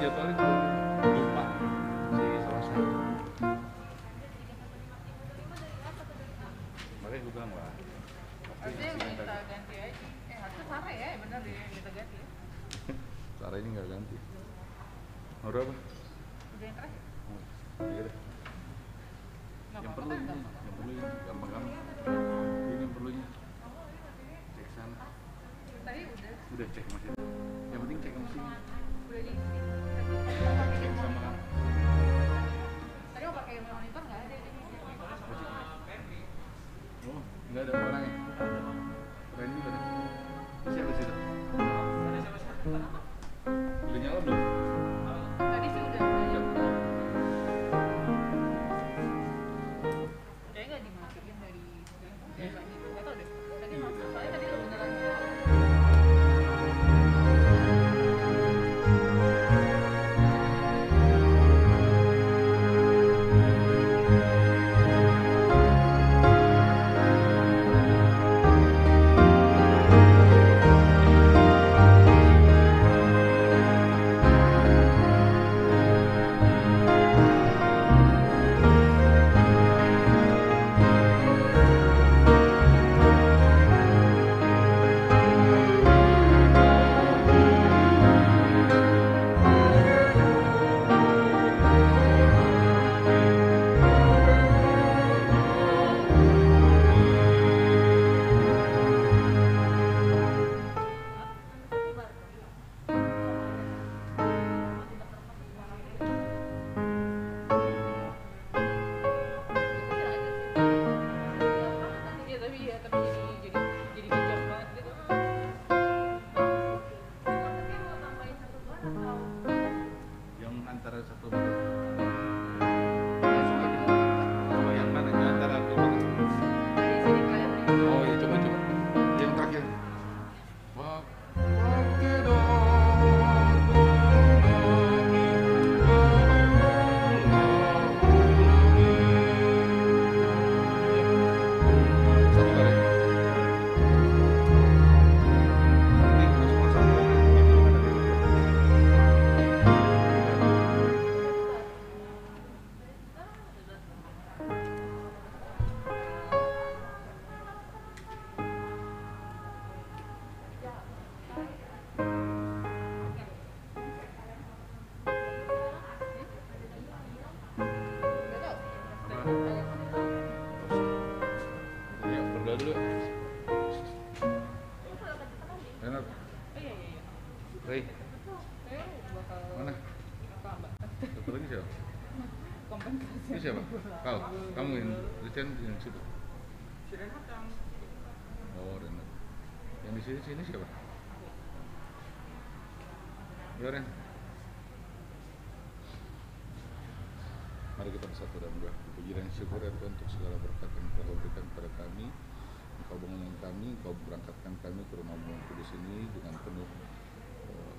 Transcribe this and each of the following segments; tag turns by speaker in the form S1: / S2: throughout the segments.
S1: jadwalin lupa si selesai. Makanya gue bilang wah.
S2: Harusnya minta ganti aja. Harusnya Sarah ya, bener deh minta ganti.
S1: Sarah ini nggak ganti. Nomor apa?
S2: Udah yang terakhir.
S1: Iya deh. Yang perlu ini, gampang kamu. Ini yang perlunya. Cek sana.
S2: Tadi udah.
S1: Udah cek masih. Yang penting cek mesin.
S2: Udah diisi.
S1: Cek sama kamu.
S2: Tadi mau pakai monitor nggak ada ini.
S1: Oh, nggak ada orangnya. Keren juga deh. Siapa sih itu? Udah nyala belum?
S2: Tadi sih udah. Kayaknya nggak dimatiin dari tadi. Nggak tahu deh. Tadi masuk. Soalnya tadi lo beneran nyala. Iya tapi jadi bijak banget gitu.
S1: Yang antara satu oh yang mana? Yang antara dua
S2: Dari sini kelihatan.
S1: oh iya coba yang terakhir waktu satu kali ini masuk masuk ya berdoa dulu enak Rey mana satu lagi siapa ini siapa kau kamu yang Richard yang situ oh Renat yang di sini siapa ya Ren mari kita bersatu dalam doa. Puji dan syukur ya Tuhan untuk segala berkat yang telah Kau berikan kepada kami. Engkau bangunkan kami, Engkau berangkatkan kami ke rumah-Mu Kudus ini dengan penuh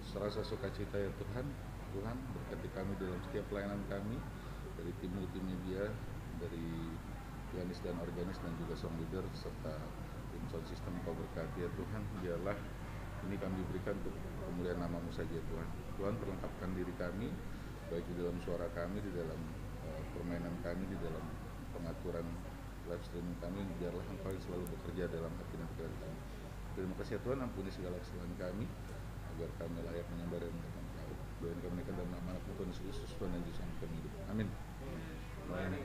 S1: serasa sukacita ya Tuhan. Tuhan berkati kami dalam setiap pelayanan kami, dari tim multimedia, dari pianis dan organis dan juga song leader serta tim sound system. Kau berkati ya Tuhan. Biarlah ini kami berikan untuk kemuliaan nama-Mu saja Tuhan. Tuhan perlengkapkan diri kami, baik di dalam suara kami, di dalam permainan kami, di dalam pengaturan live streaming kami. Biarlah Engkau yang selalu bekerja dalam hati dan pikiran kami. Terima kasih ya Tuhan, ampuni segala kesalahan kami agar kami layak menyembah dan memuliakan Engkau. Doain kami dalam nama anak Tuhan Yesus Kristus, Tuhan dan Juru Selamat kami hidup. Amin. Amin.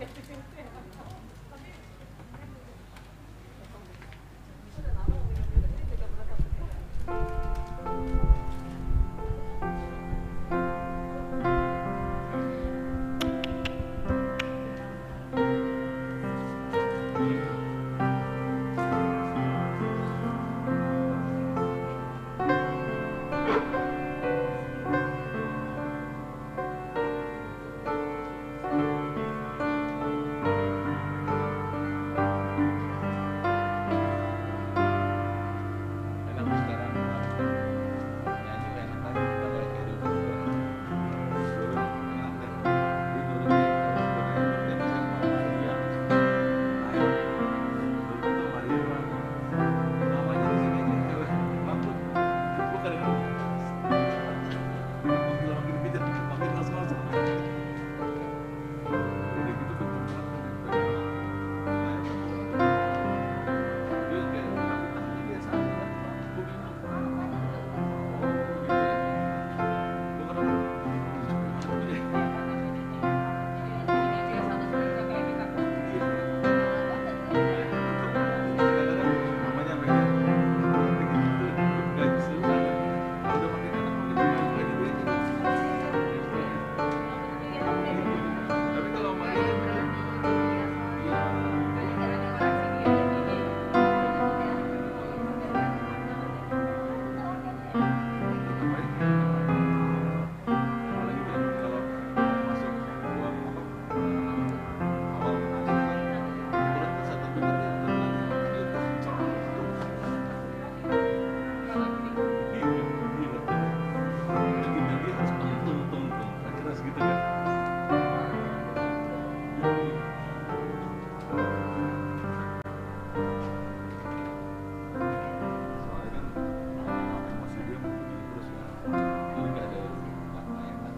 S2: Udah lama minum juga sih, juga pernah sampai.
S1: Enak sekarang nyanyi enak kan kita balik kayak dulu dulu enak deh di dulu nih kita bisa sama Maria ayo dulu tuh Maria namanya di sini aja bangkrut bukan kan udah makin pijat makin masuk udah gitu kenceng banget dia kayak tapi biasa aja gue bingung oh gitu ya gue kadang iya namanya pengen gitu gak bisa banget kalau udah makin enak makin pengen gue aja tapi kalau sama dia kan iya apalagi deh kalau masuk gua apa awal masuk kan turun ke satu tempat yang dia harus tung keras gitu kan soalnya kan emosi dia begini terus ya jadi nggak ada nggak enak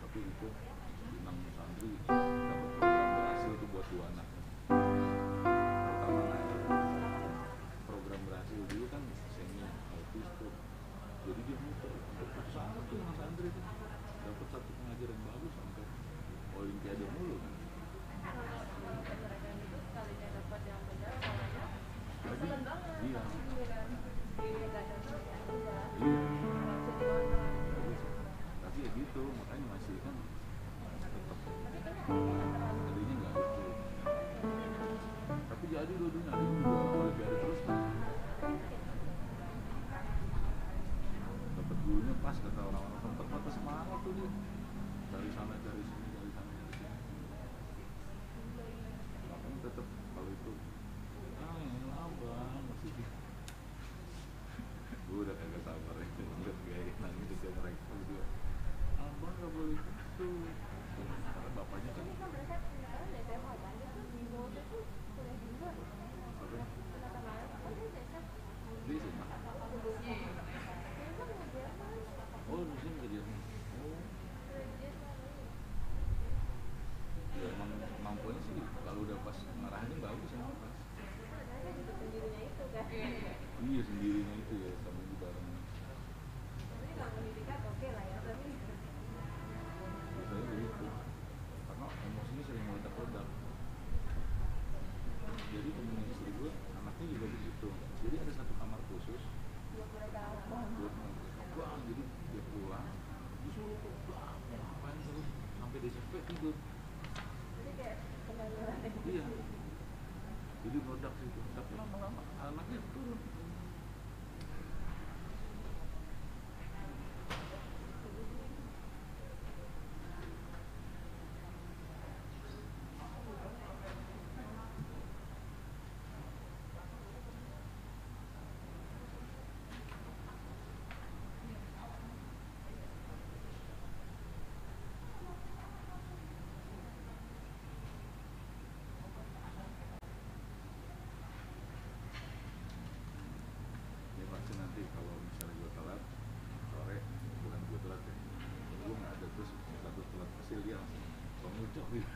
S1: tapi itu Bintang Santri dapat program berhasil tuh buat dua anak pertama naik program berhasil dulu kan semi autis tuh jadi dia muter sampai putus asa tuh Bintang Santri tuh dapat satu pengajaran bagus sampai olimpiade mulu kan jadi iya iya tapi ya gitu makanya masih kan tetap tadinya nggak itu tapi jadi dua-duanya ada juga olimpiade terus kan dapat gurunya pas kata orang-orang tempat mata semangat tuh dia dari sana dari sini dari sana dari sini makanya tetap kalau itu abang masih gue udah kagak sabar ya lihat gaya nangis di tiap mereka berdua abang gak boleh gitu karena bapaknya kan dia SMA oh musim kejadian oh ya emang mampunya sih kalau udah pas ngarahinnya bagus emang pas iya sendirinya itu ya sama di bareng biasanya begitu karena emosinya sering meledak-ledak jadi temen istri gue anaknya juga begitu jadi ada satu kamar khusus buat mereka bang jadi dia pulang disuruh tuh bang ngapain terus sampai dia capek tidur iya jadi meledak situ tapi lama-lama anaknya turun nanti kalau misalnya gue telat sore bukan gue telat ya gue nggak ada terus satu telat pasti dia langsung pengucap gitu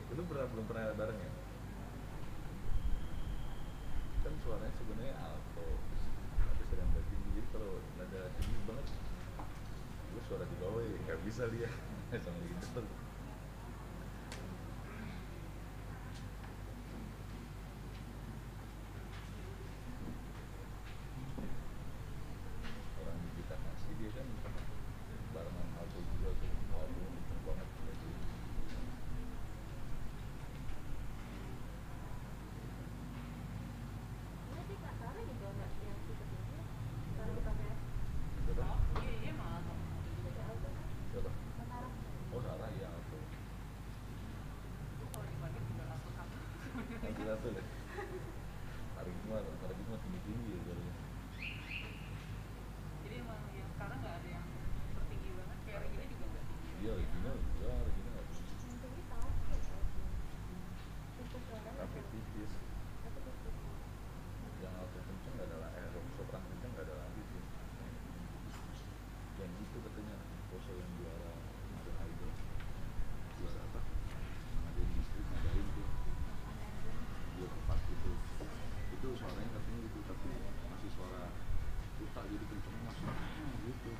S1: itu belum pernah bareng ya kan suaranya sebenarnya alto, tapi sedang tinggi. Jadi kalau nada tinggi banget, gue suara di bawah ya nggak bisa dia sama gitu. Orang di kita kasih dia kan barengan alto juga tuh, alto kenceng banget gitu.
S2: Iya malah
S1: Siapa? Oh Sarah ya alto.
S2: kalau dibagi juga langsung satu.
S1: Satu deh. Tarik mah tinggi ya suaranya.
S2: Jadi emang yang sekarang nggak ada yang tertinggi banget, kayak Regina juga nggak tinggi.
S1: Iya Regina nggak tinggi. Tapi tipis. Yang alto kenceng nggak ada lah, sopran kenceng nggak ada lagi sih. Yang itu katanya Poso yang juara Idol. Juara apa? Ada di distrik ngadain tuh. Dia keempat itu suaranya katanya gitu, tapi masih suara buta jadi kencengnya masuk gitu.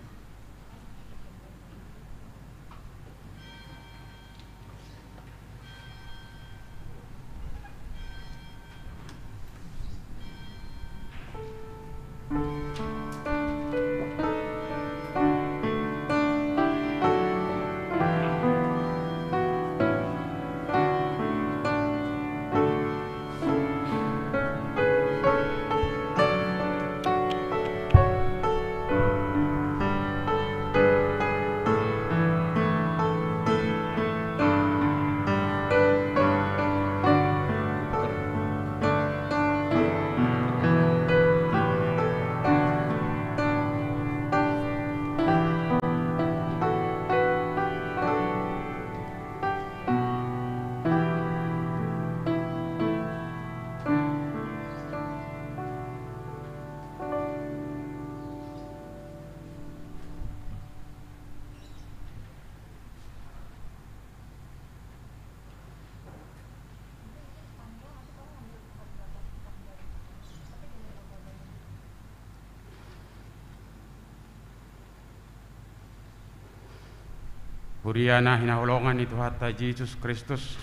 S3: Puriana hinahulongan itu hatta Yesus Kristus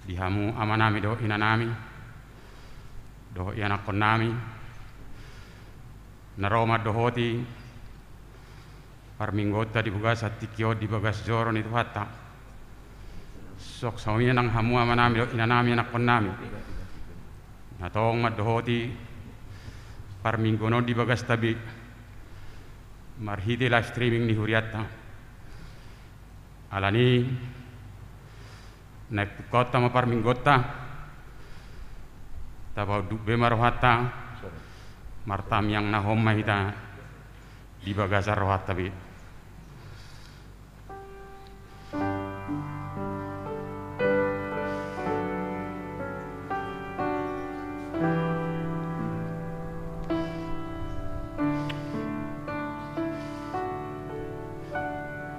S3: dihamu amanami do inanami do ianakon nami naroma dohoti parminggota di bugas atikyo di bagas joron itu hatta sok sawina nang hamu amanami do inanami anakon nami natong madohoti parminggono di bagas tabi marhiti live streaming ni huriatta alani naik kota maparminggota tabau dubbe marohata martam yang nahom mahita di bagasar rohata bi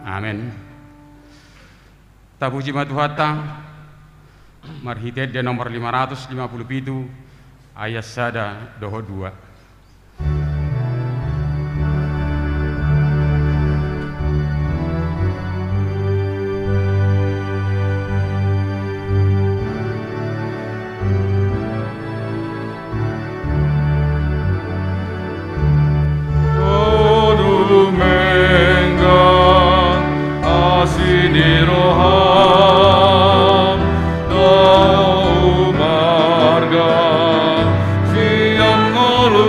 S3: amen. Tabuji Maduhata marhitet de nomor 557 ayat sada doho 2.
S4: Siang ngolu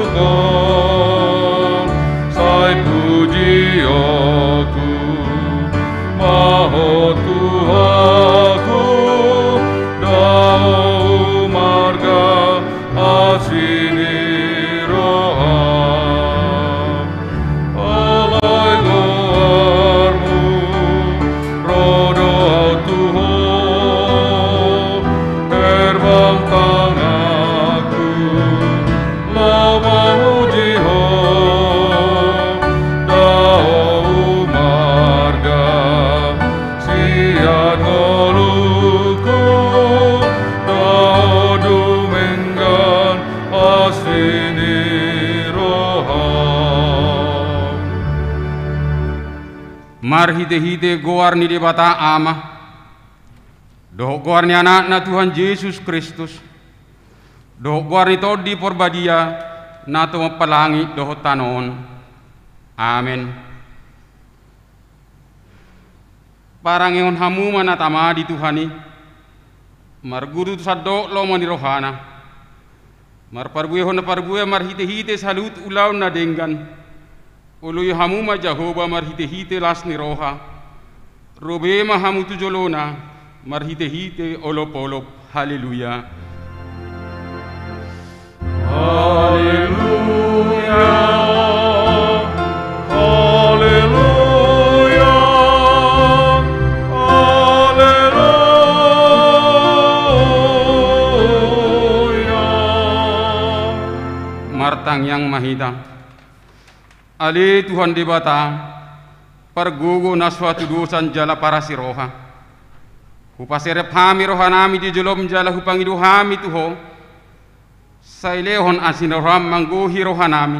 S3: marhite-hite goar ni debata ama, doh goar ni anak na Tuhan Yesus Kristus, doh goar ni todi porbadia, na tumapalangi doh tanon. Amen. Parang iyon hamuma na tama di Tuhani, marguru sadok lo mo ni rohana, marparbuye hon na parbuye marhite-hite salut ulaw na denggan, uluy hamuma Jehovah marhite-hite las ni roha, robe mahamu tujolona, marhite-hite olop-olop. Haleluya.
S4: Haleluya. Haleluya. Haleluya.
S3: Martang yang mahita, ali Tuhan debata, pargugo na suatu dosan jala para si roha, hupaserep hami roha nami di jolom jala hupangidu hami tuho, sailehon asin roham mangguhi roha nami,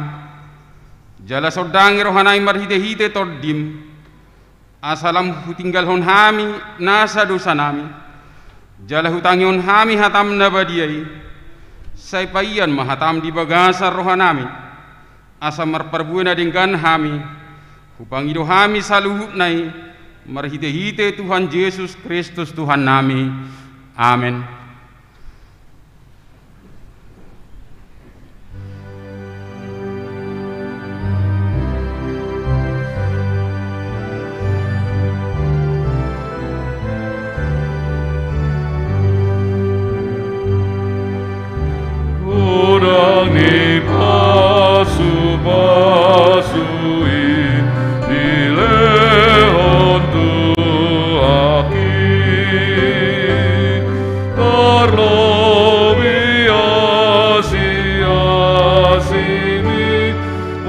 S3: jala sodangi roha nami marhite-hite tordim, asalam hutinggal hon hami nasa dosa nami, jala hutangi hon hami hatam nabadiai, say payan mahatam di bagasar roha nami, asa marparbuena dengan hami, hupangido hami saluhut nai, marhite-hite Tuhan Yesus Kristus Tuhan nami. Amen.
S4: Kurangi pasu-pasui dilehon tuaki, terlobi asi-asini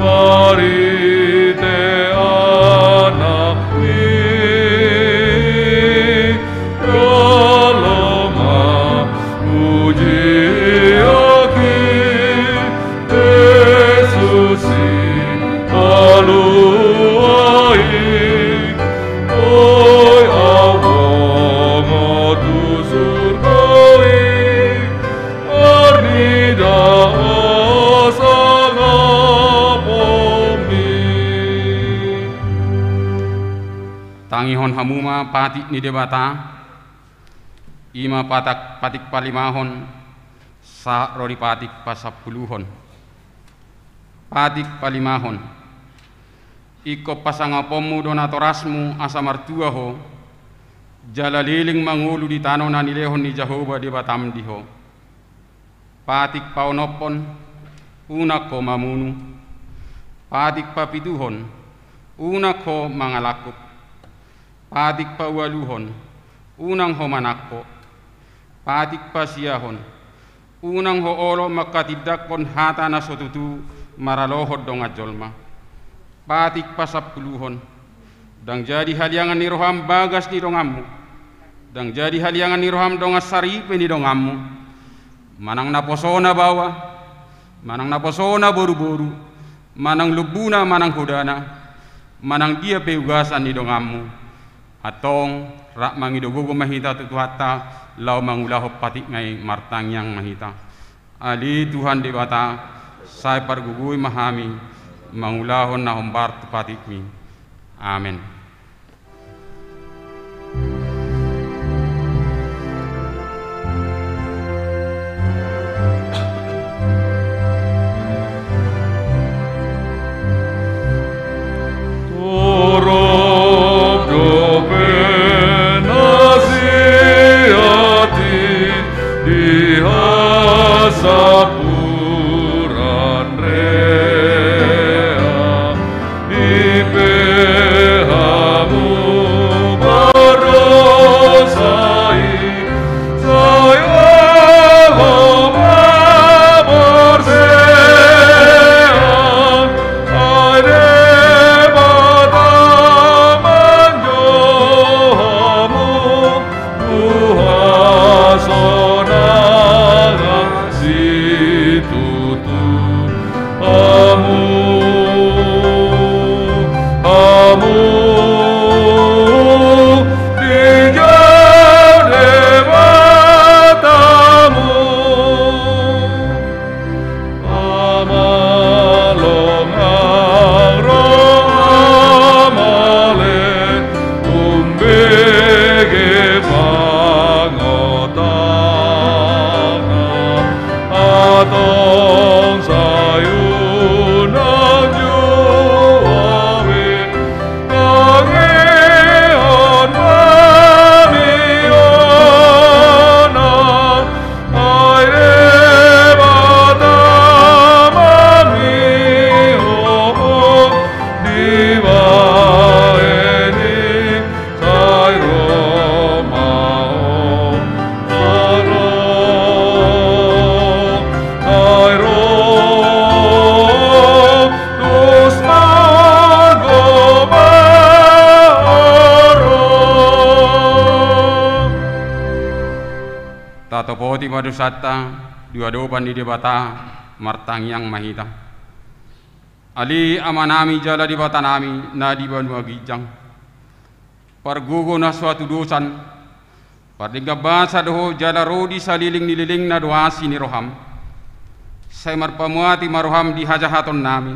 S4: marite anak ni, kaloma puji
S3: Tangihon hamuma patik ni debata, ima patik palimahon, sa rori patik pasapuluhon. Patik palimahon, iko pasangapomu donatorasmu asa martuaho, jala liling mangulu di tano na nilehon ni Jehovah di batam diho. Patik paunopon, unak ko mamunu. Patik papituhon, unak ko mangalakop. Patik pawaluhon, unang ho manakpo. Patik pasiyahon, unang ho olo makatidakon hata na sotutu maralohod dong ajolma. Patik pasapuluhon, dang jadi haliangan ni roham bagas ni dongamu, dang jadi haliangan ni roham dong asaripe ni dongamu. Manang naposona bawa, manang naposona boru-boru, manang lubuna manang hudana, manang dia peugasan ni dongamu. Atong rak mangidogogo mahita tutuhata lau mangulahu patik ngai martang yang mahita. Ali Tuhan debata, saya pargugui mahami, mangulahon na hombar patikmi. Amen.
S4: Sapuran rea ipe tong sayunang juami kangeon mamiona aire bata mamion diva eni sayro mao sayro dus margo baro
S3: Tatopoti madusata duadopan di debata martangyang mahita. Ali amanami jala di bata nami na di banua gijang. Pargugo na suatu dosan. Pardigabasa doho jala rodi saliling nililing na doasi ni roham. Say marpamuati maroham di hajahaton nami.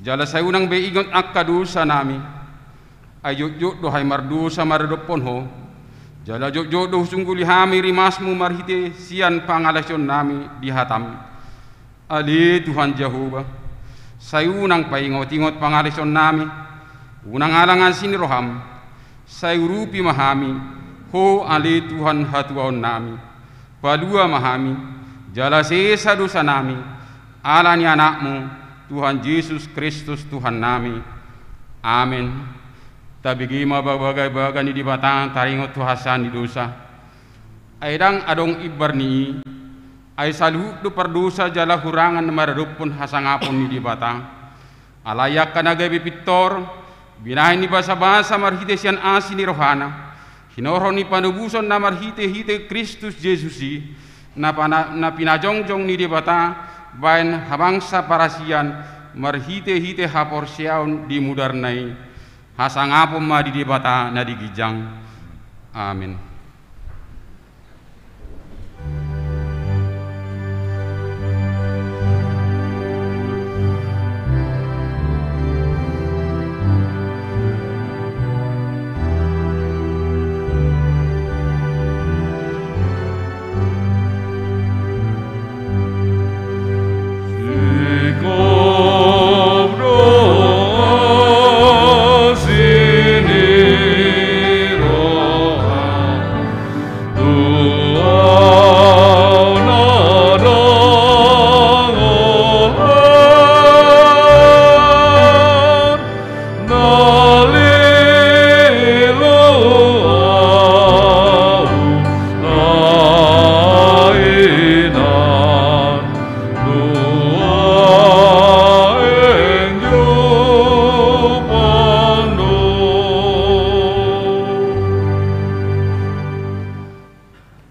S3: Jala say unang beigon akkadusa nami. Ayut-yut dohay mardusa maradopon ho. Jala jok-jok doh sungguli hami rimasmu marhite sian pangalasyon nami di hatam. Ali Tuhan Jehovah. Say unang paingot-ingot pangalasyon nami. Unang alangan sini roham. Say urupi mahami. Ho ali Tuhan hatuaon nami. Palua mahami. Jala sesa dosa nami. Ala ni anakmu. Tuhan Yesus Kristus Tuhan nami. Amin. Tabigi mababagai-bagai ni di batang taringot tuhasan di dosa. Aidang adong ibar ni ay saluhuk do perdosa jala hurangan maradupon hasangapon ni di batang. Alayak kanagay bipitor binahin ni basa-basa marhite siyan asi ni rohana. Hinoro ni panubuson na marhite-hite Kristus Jesusi na pinajongjong ni di batang bayan habangsa parasian marhite-hite hapor siyaon di mudarnay. Hasangapon ma di debata na digijang. Amin.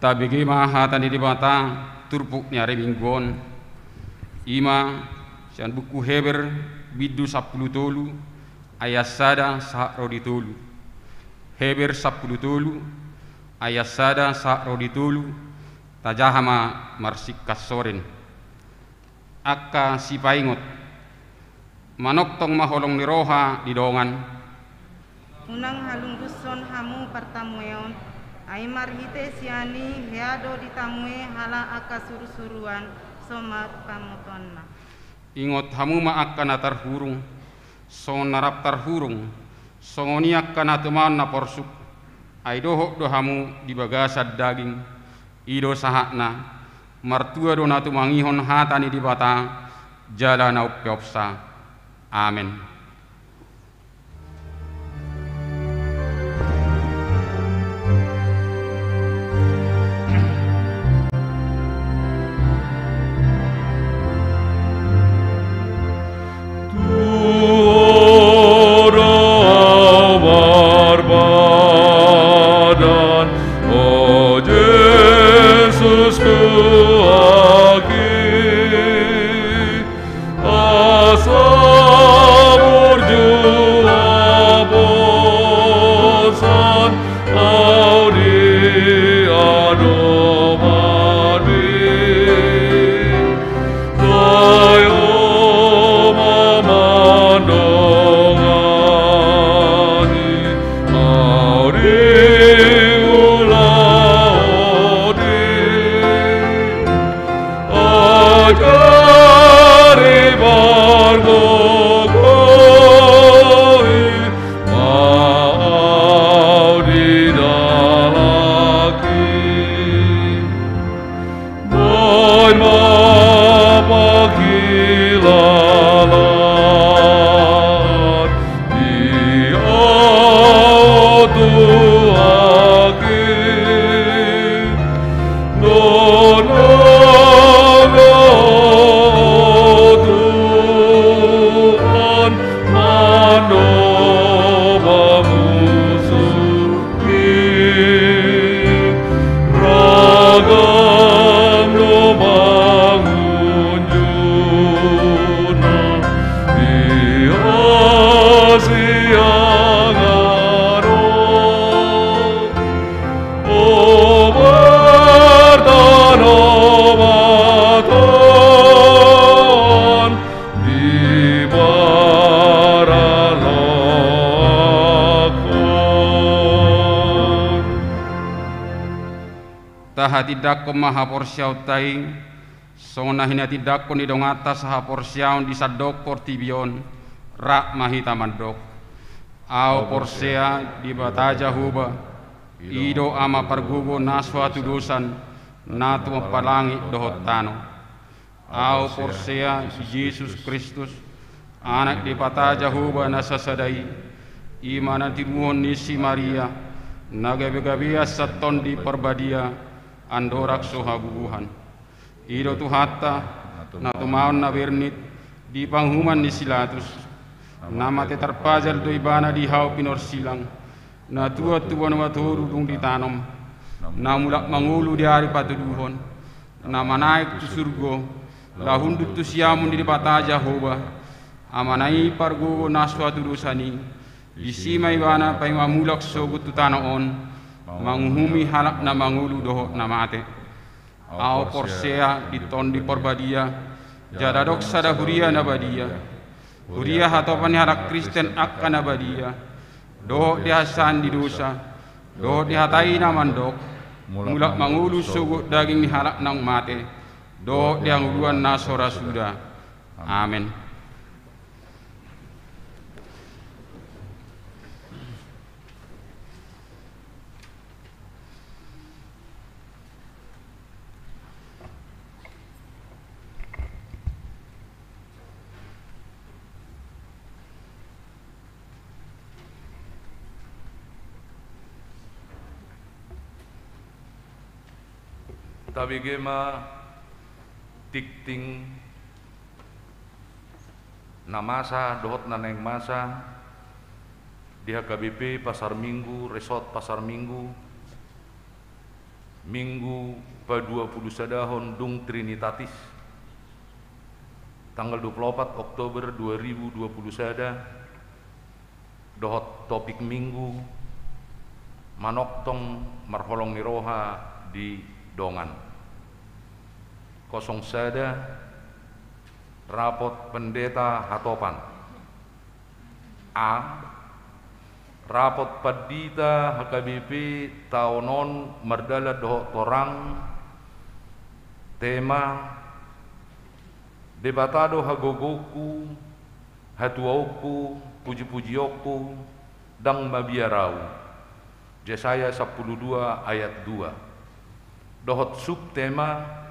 S3: Tabigi mahatan di bata turpuk ni are minggon ima sian buku Heber bidu 10 tolu ayat sada sa rodi tolu. Heber 10 tolu ayat sada sa rodi tolu tajahama marsik kasoren akka si paingot manok tong maholong ni roha di dongan
S5: unang halungguson hamu pertamueon ay marhite siani heado ditamue hala aka suru-suruan somat pamutonna.
S3: Ingot hamu maakka na tarhurung, songon narap tarhurung, songoniak ka na tuman na porsuk, ay dohok do hamu di bagasad daging, ido sahak na, martua do na tumangihon hatani di bata, jala na upyopsa. Amen.
S4: Asam Ramadan di baralakon.
S3: Taha tidak ko maha porsiaw tay, sona hina tidak ko nidong atas ha porsiaw di sadok portibion, rak mahita mandok. Au porsea di bataja huba, ido ama pargugo naswa tudusan, natu mapalangi dohot tano. Au porsea Yesus Kristus, anak di bataja huba nasasadai, imana timuon nisi Maria, nagabi-gabia saton di perbadia, andorak sohabubuhan. Ido tuhata, natumaon na bernit, di panghuman ni silatus, nama te terpajal do ibana di hau pinor silang, na tua na maturu dung ditanom, na mulak mangulu di hari patuduhon, na manaik tu surgo, la hundut tu siamun di bataja hoba, amanai pargo naswa tudusani, di sima ibana pai mamulak sogut tu tanaon, manghumi halak na mangulu doho na mate. Au porsea di ton di porbadia, jadadok sada huria na badia. Huria hatopan harak Kristen akan abadia, doh dihasan di dosa, doh dihatai na mandok, mulak mangulu sugut daging nihalak nang mate, doh dianguluan nasora sudah. Amin.
S4: Tabi gema tikting na masa dohot na neng masa di HKBP Pasar Minggu, Resort Pasar Minggu, Minggu pa 20 sadahon Dung Trinitatis, tanggal 24 Oktober 2020 sada, dohot topik minggu, manoktong marholong niroha di dongan. Kosong sada, rapot pendeta hatopan. A. Rapot padita HKBP taonon merdala doho torang. Tema debatado hagogoku, hatuauku, puji-pujioku, dang mabiarau. Yesaya 12 ayat 2. Dohot subtema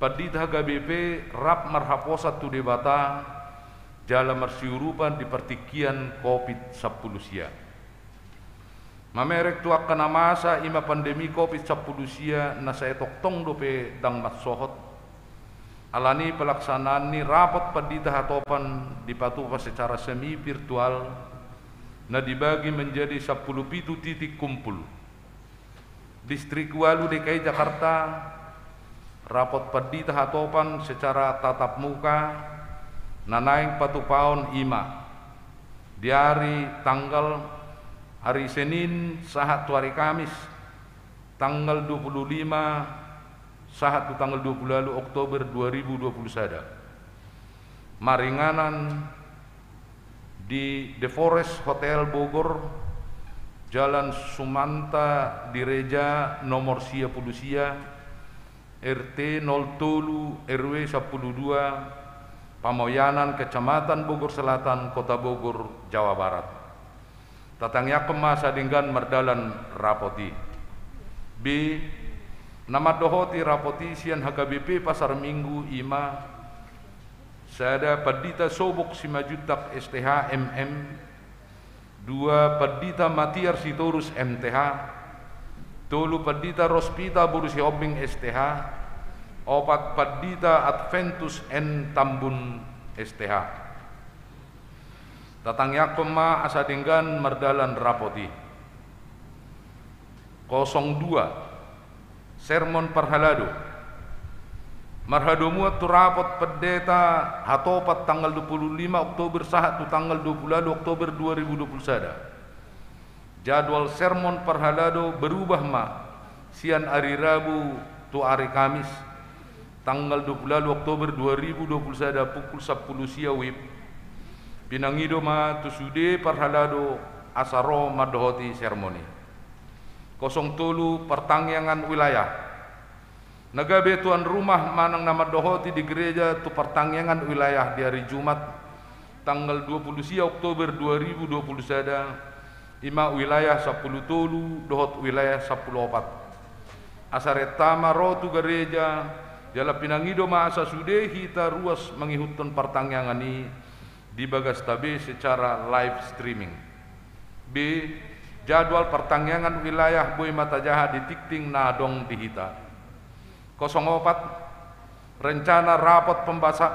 S4: padita HKBP rap marhaposat tu debata jala marsiurupan di pertikian COVID-10 sia. Mamerek tu akan masa ima pandemi COVID-10 sia na sa etoktong dope dang matsohot. Alani pelaksanaan ni rapat padita hatopan dipatupa secara semi virtual na dibagi menjadi 10 titik kumpul. Distrik Walu DKI Jakarta rapot padita hatopan secara tatap muka nanaing patupaon ima di hari tanggal hari Senin sahat tu hari Kamis tanggal 25 sahat tu tanggal 20 Oktober 2020 sada. Maringanan di The Forest Hotel Bogor, Jalan Sumanta Direja nomor 10 sia, RT 07 RW 12, Pamoyanan Kecamatan Bogor Selatan, Kota Bogor, Jawa Barat. Tatangnya kemasa dengan merdalan rapoti. B. Nama dohoti rapoti sian HKBP Pasar Minggu ima sada padita sobok simajutak STH MM, 2 padita Matiar Sitorus MTH, 3 padita Rospita Burusi Obing STH, 4 padita Adventus N Tambun STH. Tatangyak pema asadinggan merdalan rapoti. 02 Sermon Parhalado. Marhadomu tu rapot pendeta hatopat tanggal 25 Oktober sahat tu tanggal 20 Oktober 2020 sada. Jadwal sermon Parhalado berubah ma sian hari Rabu tu hari Kamis tanggal 20 Oktober 2021 pukul 10 siang wib pinangido ma tu sude parhalado asaro madohoti seremoni 07 pertangyangan wilayah nagabe tuan rumah manang nama dohoti di gereja tu pertangyangan wilayah di hari Jumat tanggal 20 siang Oktober 2021 ima wilayah 10 tolu dohot wilayah 14 asaretama rotu gereja jala pinangido ma asa sude hita ruas mengihutun pertangyangan ini di bagas tabe secara live streaming. B. Jadwal pertangyangan wilayah boy mata jahat di tikting nadong di hita. 04 rencana rapat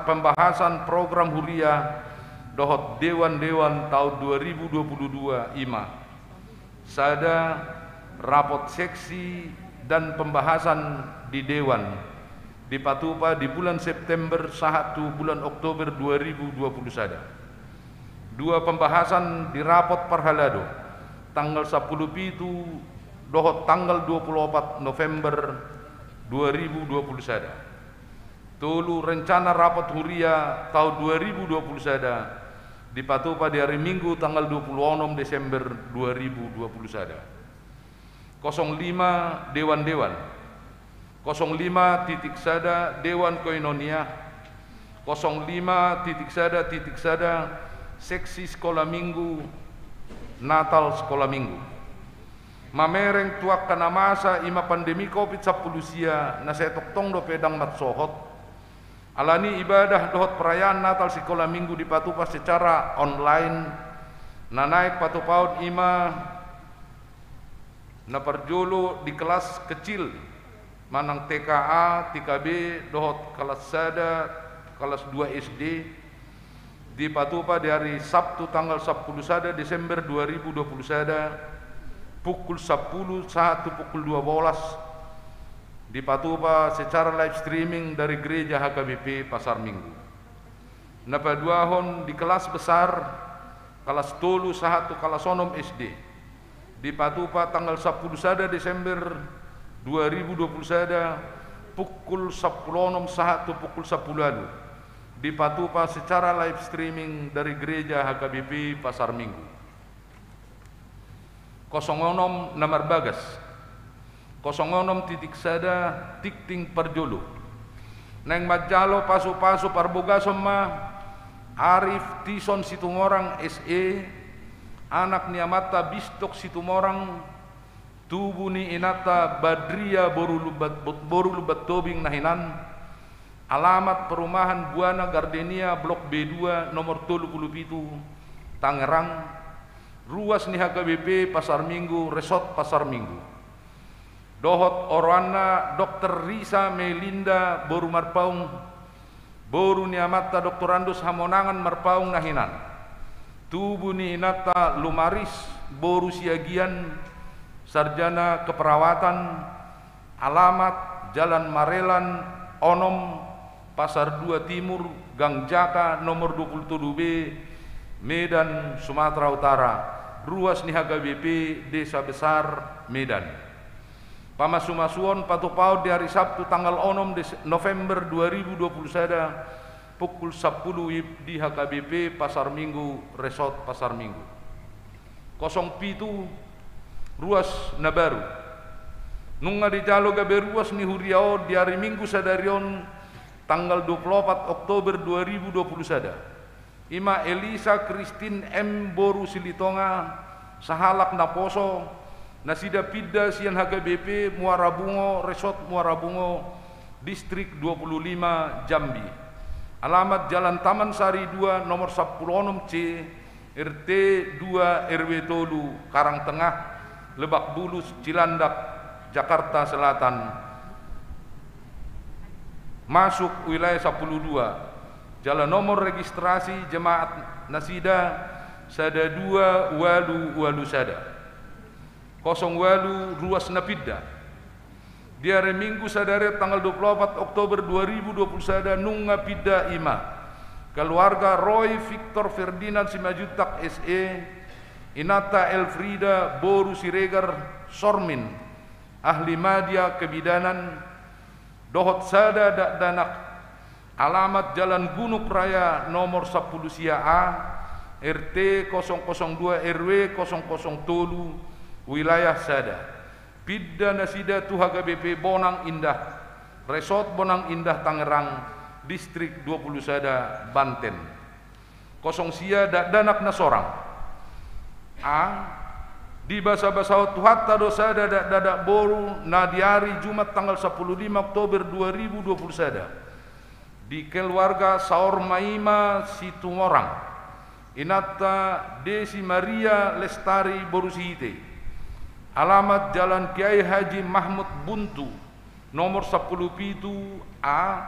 S4: pembahasan program huria dohot dewan-dewan tahun 2022 ima. Sada rapot seksi dan pembahasan di dewan di Patupa di bulan September 1 bulan Oktober 2021. 2 pembahasan di rapot parhalado tanggal 10 pitu dohot tanggal 24 November 2021. Tolu rencana rapat huria tahun 2021 di Patupa di hari Minggu tanggal 26 Desember 2021. 05 dewan-dewan 05 titik sada dewan koinonia 05 titik sada seksi sekolah minggu Natal sekolah minggu mamereng tuak kana masa ima pandemi COVID-19 sia na setok tong do pedang mat sohot alani ibadah dohot perayaan Natal sekolah minggu di Patupa secara online na naik patupaud ima na perjolo di kelas kecil manang TKA, TKB, dohot kelas sada, kelas 2 SD di Patupa di hari Sabtu tanggal 10 Desember 2021 pukul 10 1 pukul 12 di Patupa secara live streaming dari gereja HKBP Pasar Minggu. Napaduahon di kelas besar kelas tolu 1 kelas onom SD di Patupa tanggal 10 Desember 2021 pukul 10.01 pukul 10 di Patupa secara live streaming dari gereja HKBP Pasar Minggu. 06 Namar Bagas 06 titik sada tikting perjolo neng majalo pasu-pasu parboga semua Arif Tison Situmorang SE anak niamata Bistok Situmorang tubuh ni inata Badria boru lubat tobing nahinan alamat perumahan Buana Gardenia blok B2 nomor 37 Tangerang ruas ni HKBP Pasar Minggu Resort Pasar Minggu dohot orwana Dr. Risa Melinda boru marpaung boru niamata Dr. Andus Hamonangan marpaung nahinan tubuh ni inata Lumaris boru siagian sarjana keperawatan alamat Jalan Marelan Onom Pasar 2 Timur Gang Jaka nomor 27B Medan Sumatera Utara ruas ni HKBP Desa Besar Medan pamasumasuon patupaud di hari Sabtu tanggal 6 November 2021 pukul 10 di HKBP Pasar Minggu Resort Pasar Minggu. 07 ruas Nabaru nunga di jalo gabe ruas ni huriao di hari Minggu sadarion tanggal 24 Oktober 2021 ima Elisa Christine M Boru Silitonga sahalak naposo nasida pidda sian HKBP Muara Bungo Resort Muara Bungo Distrik 25 Jambi alamat Jalan Taman Sari 2 nomor 16 C RT 2 RW Tolu Karang Tengah Lebak Bulus Cilandak Jakarta Selatan masuk wilayah 12 jalan nomor registrasi jemaat Nasida sada 2 Walu sada 08 ruas Napidda di hari Minggu sadare tanggal 24 Oktober 2021 nunga pidda ima keluarga Roy Victor Ferdinand Simajutak SE Inata Elfrida Boru Siregar Sormin ahli media kebidanan dohot sada dak danak alamat Jalan Gunung Raya nomor 10 Sia A RT 002 RW 003 wilayah Sada Pidda Nasida Tuhaga BP Bonang Indah Resort Bonang Indah Tangerang Distrik 20 Sada Banten kosong sia dak danak nasorang A di basa-basa tuhatta dosa dadak dadak boru na di hari Jumat tanggal 15 Oktober 2020 sada di keluarga Saur Maima Situmorang Inata Desi Maria Lestari Borusihite alamat Jalan Kiai Haji Mahmud Buntu nomor 10 Pitu A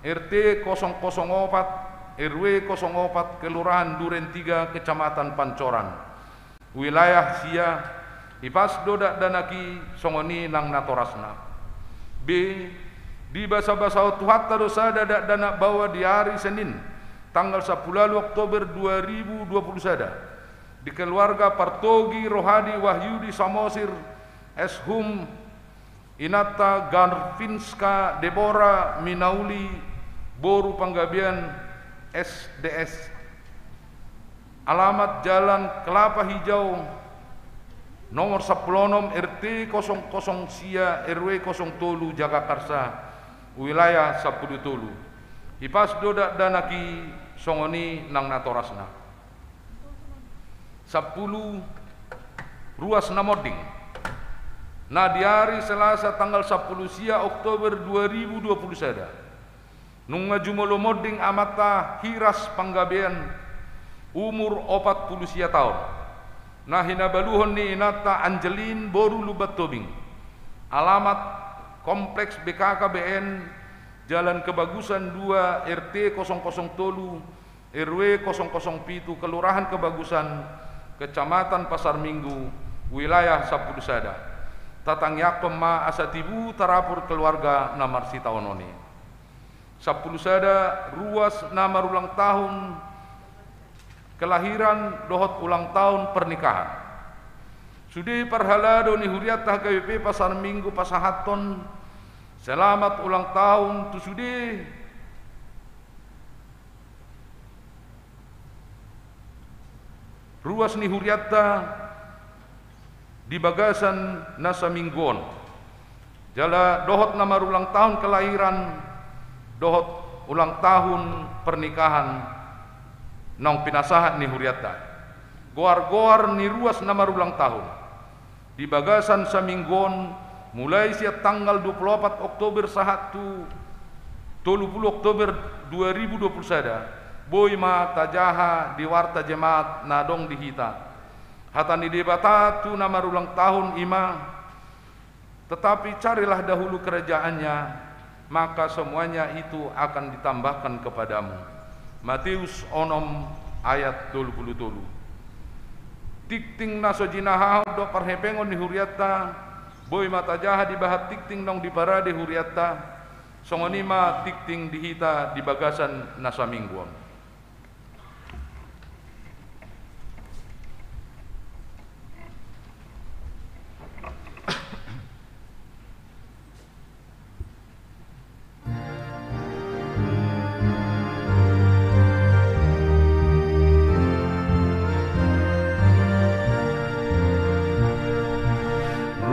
S4: RT 004 RW 04 Kelurahan Duren 3 Kecamatan Pancoran wilayah sia ipas dodak danaki songoni nang natorasna. B di basa-basa tuhatta dosa dadak danak bawa di hari Senin tanggal 10 Oktober 2020 sada di keluarga Partogi Rohadi Wahyudi Samosir Eshum Inata Garfinska Deborah Minauli Boru Panggabian SDS alamat Jalan Kelapa Hijau nomor 10 RT 00 Sia RW 07 Jagakarsa wilayah 10 Tolu ipas dodak danaki songoni nang natorasna 10 ruas namoding na di hari Selasa tanggal 10 Sia Oktober 2020 sada nunga jumolo moding amata Hiras Panggabean umur 40 sia tahun nah hinabaluhon ni inata Angelin Boru Lubat Tobing alamat Kompleks BKKBN Jalan Kebagusan 2 RT 003 RW 007 Kelurahan Kebagusan Kecamatan Pasar Minggu wilayah 10 sada tatangyak pema asatibu tarapur keluarga namar sitaononi 10 sada ruas namar ulang tahun kelahiran dohot ulang tahun pernikahan sudi parhalado ni huriatah KWP Pasar Minggu Pasahaton selamat ulang tahun tu sudi ruas ni huriatah di Bagasan Nasa Mingguon jala dohot nama ulang tahun kelahiran dohot ulang tahun pernikahan nong pinasahan ni huriata goar-goar ni ruas nama ulang tahun di Bagasan Saminggon mulai siap tanggal 24 Oktober 30 Oktober 2020 sada boy ma tajaha di warta jemaat nadong dihita hatani debatatu nama ulang tahun ima tetapi carilah dahulu kerajaannya maka semuanya itu akan ditambahkan kepadamu Matius onom ayat 20 tikting naso jinaha do parhepengon ni huriata boy mata jaha di bahat tikting nong di para di huriata songonima tikting dihita di Bagasan Nasa Mingguon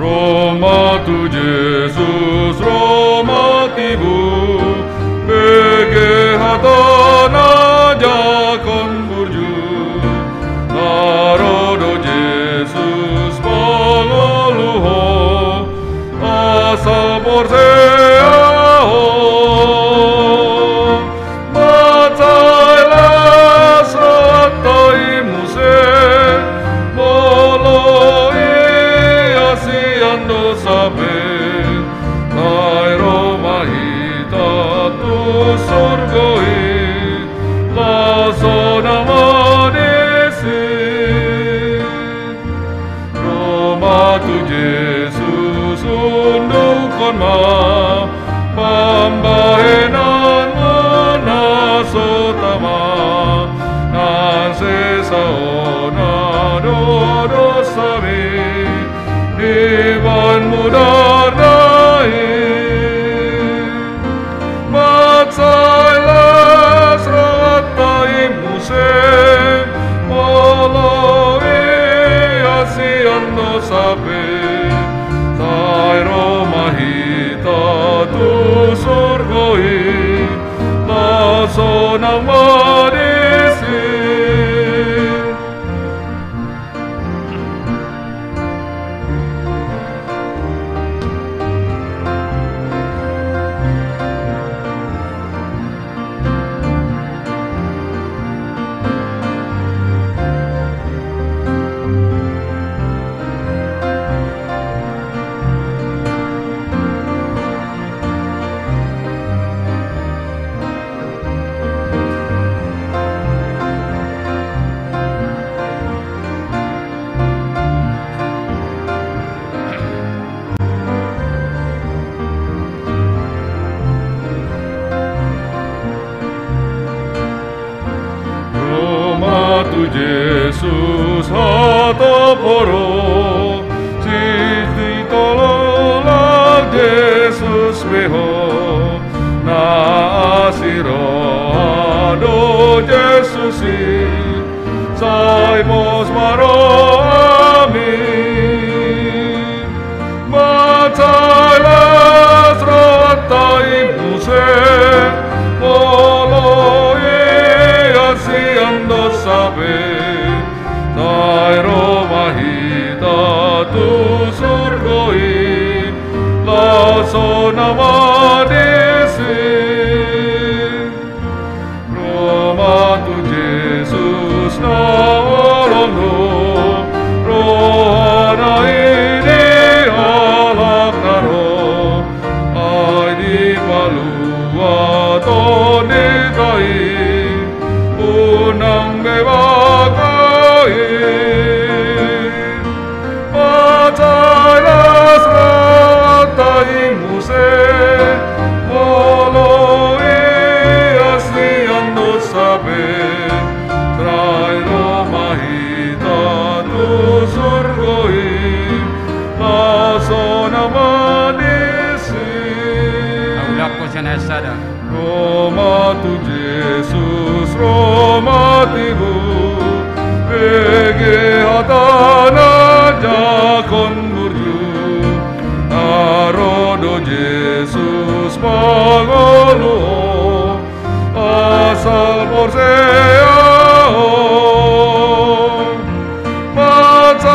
S6: Roma tu Jesus, Roma tibu, bege hatana jakon burju, narodo Jesus pangoluho, asa borseaho, matailas ratai muse, ando sabe tai Roma hita tu surgoi la zona manesi Roma tu Jesus undu kon ma beho na asirado Jesusi saimos marami Matailas rotai muse Olo asiando sabe Tairo mahita tu surgoi La zona madisi Roma tu Jesus na olono Rohana ini alak naro Ai di palua tone kai Unang bebagai Matailas ratai muse Olo asliando sabe Trairo mahita tu surgoi La zona manisi
S3: Aulak ko siya nasada.
S6: Roma tu Jesus, Roma tibu Ege hatana jakon burju Arodo Jesus pangolo Asal porseo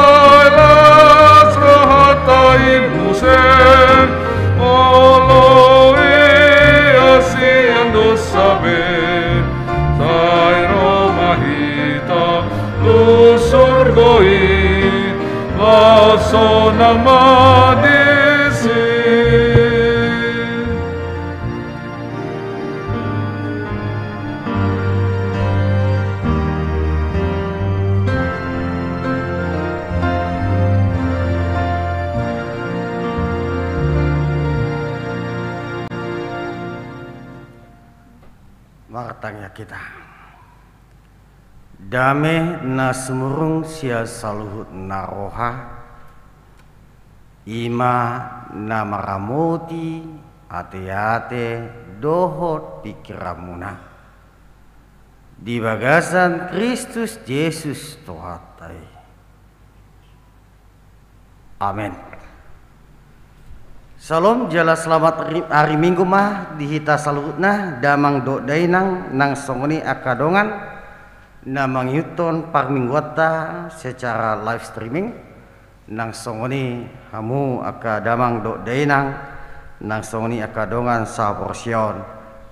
S6: Matailas rahatai muse Olo asiando sabe Tairo mahita lusurgoi Laso namadisi
S7: Martanya kita Dame na semurung sia saluhut naroha Ima na maramoti ate-ate dohot pikiramuna Di bagasan Kristus Yesus Tuhatai Amin. Salam jala selamat hari Minggu mah dihita salutna damang do dainang nang songoni akadongan namang yuton par mingguata secara live streaming nang songoni hamu akadamang do dainang nang songoni akadongan sa porsion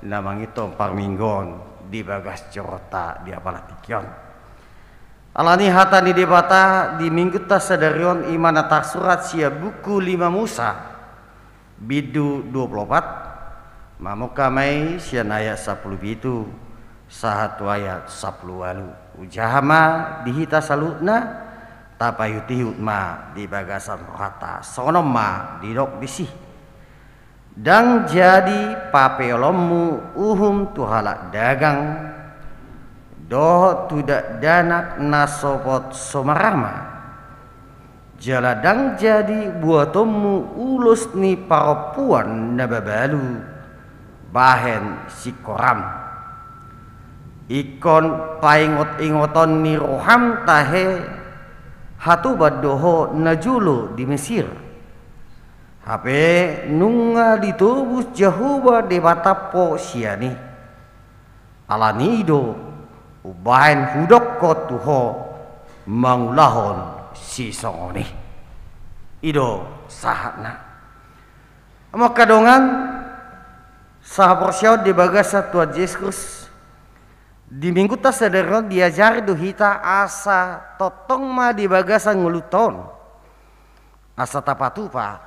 S7: namang yuton par minggon di bagas corota di apalatikion alani hata di debata di minggu ta sadarion imana tak surat sia buku 5 Musa Bidu 24 Mamuka mai sian ayat 10 bitu sahatu ayat 10 walu ujahama dihita salutna tapayutihut ma di bagasan rohata sonom ma didok disih dang jadi papeolommu uhum tuhalak dagang doh tudak danak nasopot somarama jaladang jadi buatomu ulus ni parapuan nababalu bahen sikoram ikon paingot-ingoton ni roham tahe hatu badoho najulu di Mesir hape nunga ditubus Jehovah de batapo siani alanido ubahen hudok ko tuho mangulahon si songoni ido sahatna ama kadongan sahaborsiaw di bagasa Tuhan Yesus di minggu ta sederon diajari duhita asa totong ma di bagasa nguluton asa tapatupa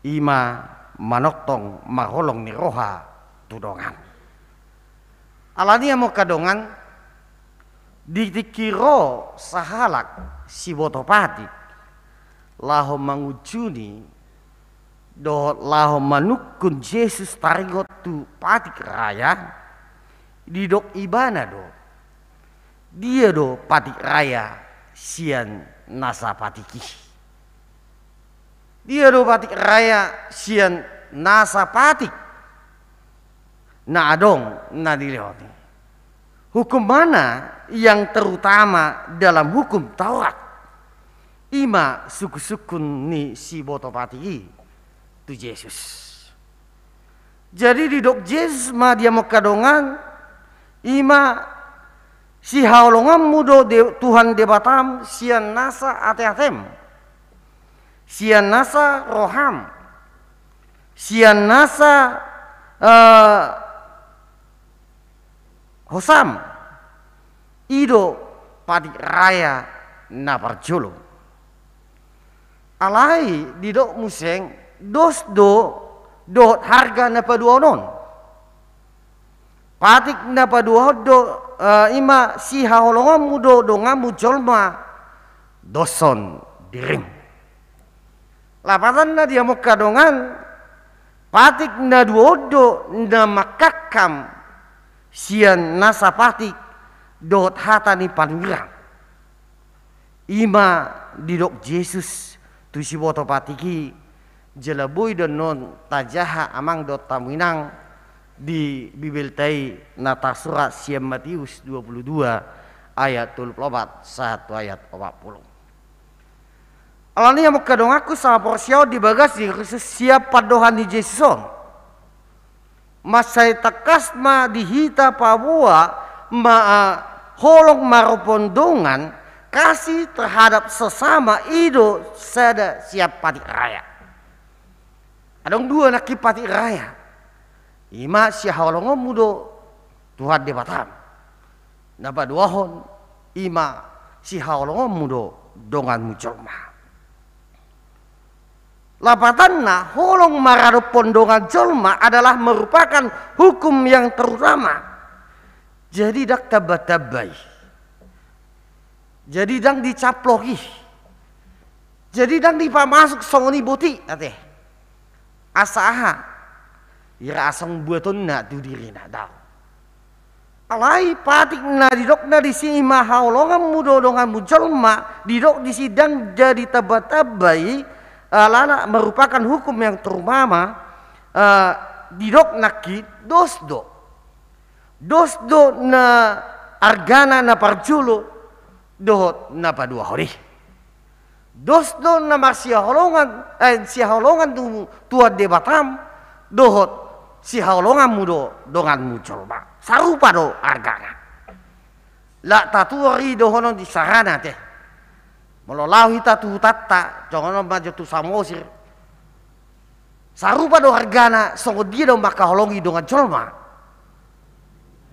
S7: ima manoktong marholong ni roha tudongan alani amo kadongan dikiro sahalak si botopati laho mangujuni do laho manukun Yesus taringot tu patik raya didok ibana do dia do patik raya sian nasa patiki dia do patik raya sian nasa patik na adong na dilewati. Hukum mana yang terutama dalam hukum Taurat? Ima suku-sukun ni si botopati tu Yesus. Jadi di dok Yesus ma dia makadongan ima si haulongan mudo Tuhan debatam sian nasa ate-atem, sian nasa roham, sian nasa hosam ido padi raya na parjolo alai di dok museng dos do harga na paduonon patik na paduodo ima si haolongan mudo do ngamu jolma doson diring lapatan na dia mukadongan patik na duodo na makakam sian nasa patik dot hata ni panwirang ima didok Yesus tu si boto patiki jelabui dan non tajaha amang dot taminang di Bibeltai nata surat siam Matius 22 ayat 24 1 ayat 40. Alani yang mukadong aku sama porsiau di bagasi khusus siap padohan di Yesuson. Masai takas ma dihita pabua ma holong marupondongan kasih terhadap sesama ido sada siap patik raya. Adong dua naki patik raya. Ima si holongo mudo Tuhan de batam. Napa duahon ima si holongo mudo dongan mucolma. Lapatanna holong marado pondongan jolma adalah merupakan hukum yang terutama. Jadi dak tabai. Jadi dang dicaploki. Jadi dang dipamasuk songoni boti ate. Asaha ira asong buaton na tu diri na daw. Alai patik na didok na di si ima haolongan mudo dongan mujolma didok di sidang jadi tabai. Lana merupakan hukum yang terutama didok naki dosdo na argana na parjulo dohot na padua hori dosdo na marsiaholongan siaholongan tua debatam dohot siaholongan mudo dongan mucolma sarupa do argana la tatuari dohonon di sarana teh mololau hita tu tata jangan maju tu samosir sarupa do hargana songo dia do makaholongi dongan colma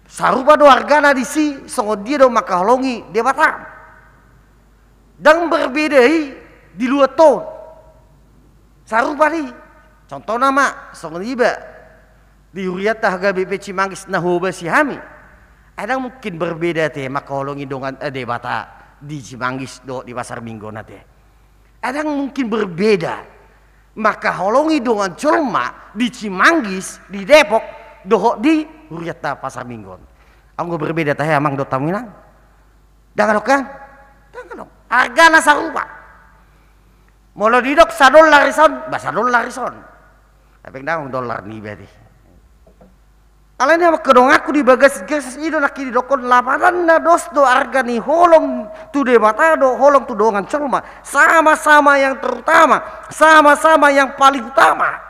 S7: sarupa do hargana di si songo dia do makaholongi de batam dan berbeda di luar ton sarupa di contoh nama songo iba di huriat harga BP Cimanggis nahoba si hami ada mungkin berbeda teh makaholongi dongan de bata di Cimanggis do di pasar Minggu nate. Ada yang mungkin berbeda. Maka holongi dengan colma di Cimanggis, di Depok, doh di Huriata pasar Minggu. Anggo berbeda teh amang do taminang. Dangan kan? Dangan dong. Hargana sarupa. Molo didok $1 rison, bahasa $1 rison. Tapi dang dolar ni berarti. Alanya kedong aku di bagas gas itu nak di dokon laparan na dos do argani holong tu de batado holong tu dongan colma sama-sama yang terutama sama-sama yang paling utama.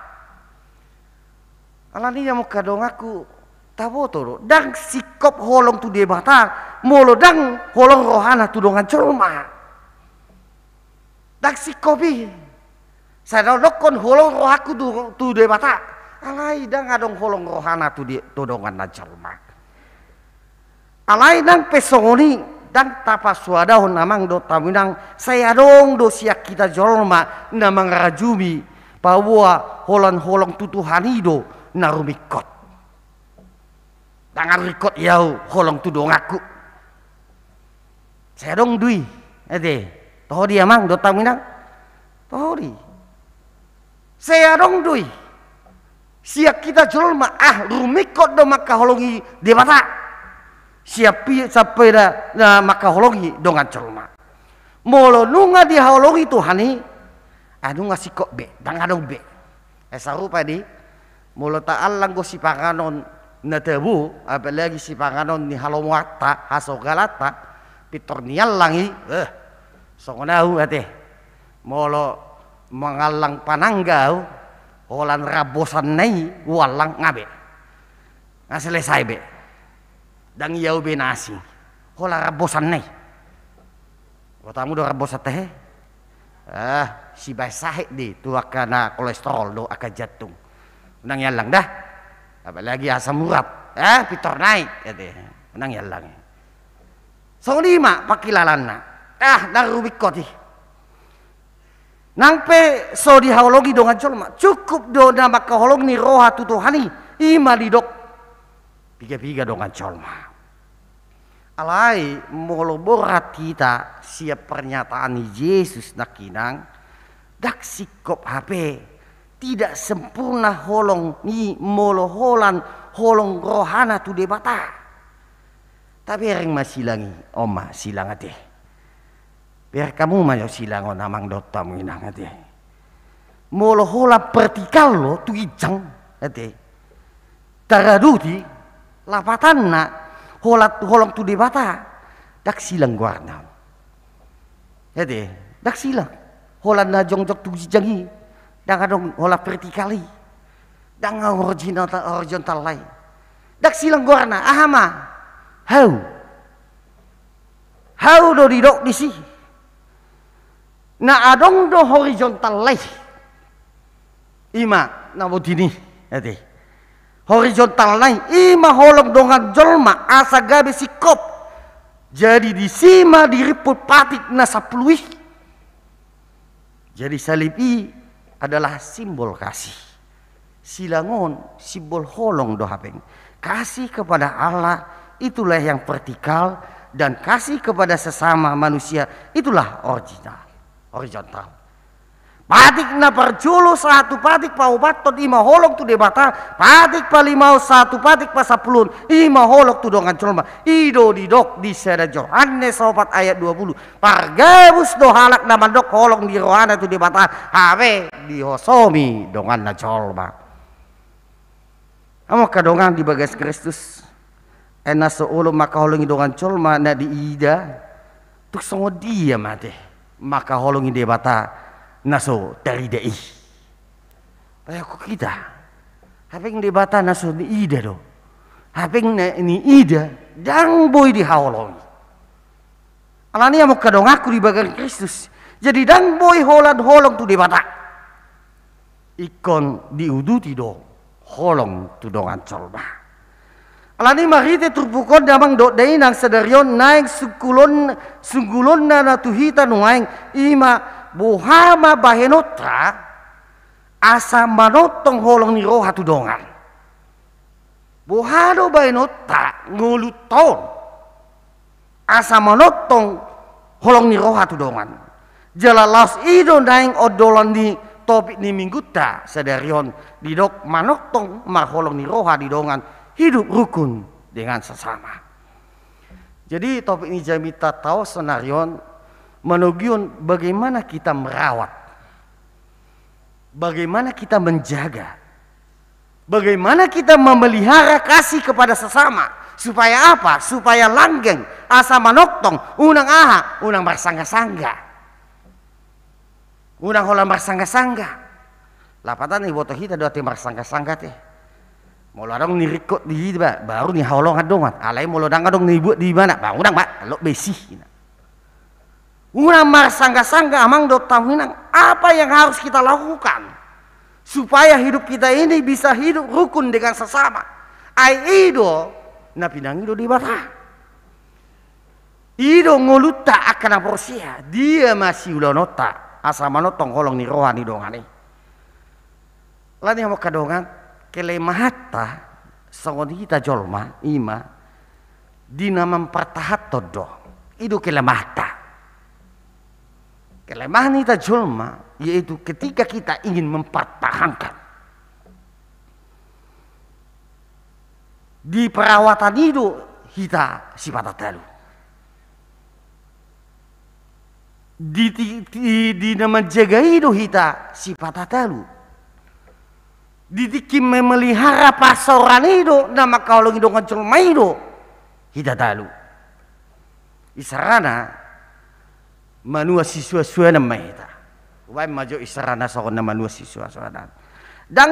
S7: Alanya kedong aku taboto dang sikop holong tu de bata molo dang holong rohana tu dongan colma. Dang sikopi saya dokon holong rohaku tu de bata. Alai dang adong holong rohana tu di todongan na jalma. Alai dang pesongoni dang tapa suadahon namang do taminang saya dong do siak kita jolma namang rajumi bahwa holong tutuhani do narumikot. Dangan rikot yau holong tu dong aku. Saya dong dui ade toh dia mang do taminang toh di. Saya dong dui. Siap kita jolma rumikot do makaholongi de bata. Siap sapeda na makaholongi dongan jolma. Molo nunga di haolongi tuhani anu ngasih kok be, dang adong be. Sarupa di molo taalang go si panganon na tebu apalagi si panganon ni halomwata hasogalata pitornial langi songonau ate molo mangalang pananggau holan rabosan nai walang ngabe nga selesai be dang yau be nasi hola rabosan nai kotamu do rabosan teh si basah di tu akana kolesterol do akan jantung nang yalang dah apalagi asam urat pitor naik ate nang yalang so lima pakilalana narubikoti nangpe so dihawlogi dongan colma cukup do na makaholong ni roha tutuhani ima lidok piga-piga dongan colma alai molo borat kita siap pernyataan ni Yesus nakinang dak sikop HP tidak sempurna holong ni molo holan holong rohana tu debata tapi ring masilangi oma silang ate biar kamu mayo silangon namang dota menginang ate molo hola vertikal lo tu ijang ate taraduti lapatan na holat holong tu debata dak silang guarna ate dak silang holan na jongjok tu jangi dak adong hola vertikali dak horizontal lai dak silang guarna ahama how do didok disi na adong do horizontal lai ima na bodini ate horizontal lai ima holong dongan jolma asa gabe sikop jadi disima diriput patik na sapluih jadi salipi adalah simbol kasih silangon simbol holong do hapeng kasih kepada Allah itulah yang vertikal dan kasih kepada sesama manusia itulah horizontal patik na perjulu satu patik pa ubatot ima holok tu debata patik pa limau satu patik pa sapulun ima holok tu dongan colma ido didok di seda Yohanes 4 ayat 20 pargabus do halak na mandok holok di rohana tu debata have di hosomi dongan na colma amo kadongan di bagas Kristus ena seulo maka holongi dongan colma na di ida tuk songo dia mate maka holongi debata naso dari dei payah kita hapeng debata naso di ida do hapeng ni ida dang boy di holongi alani amo kadong aku di bagas Kristus jadi dang boy holong tu debata ikon diuduti do holong tu dongan colma alani marite turpukon damang dok dainang sedarion naik sungkulon na tuhita nuaing ima buhama bahenotra asa manotong holong ni roha tu dongan buhado bahenotra nguluton asa manotong holong ni roha tu dongan jalalas ido naing odolan di topik ni mingguta sedarion didok manotong maholong ni roha di dongan hidup rukun dengan sesama. Jadi topik ini jamita tahu senarion menugiun bagaimana kita merawat, bagaimana kita menjaga, bagaimana kita memelihara kasih kepada sesama supaya apa? Supaya langgeng asa manoktong unang aha, unang bersangga-sangga, unang holang bersangga-sangga. Lapatan ibu tohita dua tim bersangga-sangga teh. Molo adong nirikot di ba baru ni haulong adongan alai molo dang adong ni buat di mana bang udang ba lo besi urang marsangga-sangga amang do taminang apa yang harus kita lakukan supaya hidup kita ini bisa hidup rukun dengan sesama ai ido na pinang ido di bata ido ngoluta akan aporsia dia masih ulonota asa manotong holong ni rohani dongane lani mo kadongan kelemahata songon kita jolma ima dina mempertahat todo itu kelemahata kelemahan kita jolma yaitu ketika kita ingin mempertahankan di perawatan itu kita sifat telu di menjaga itu kita sifat telu Didikim memelihara pasoran itu nama kalau ngidong ngecul maido kita tahu isarana manua siswa nama kita wai majo isarana sokon nama manua siswa dan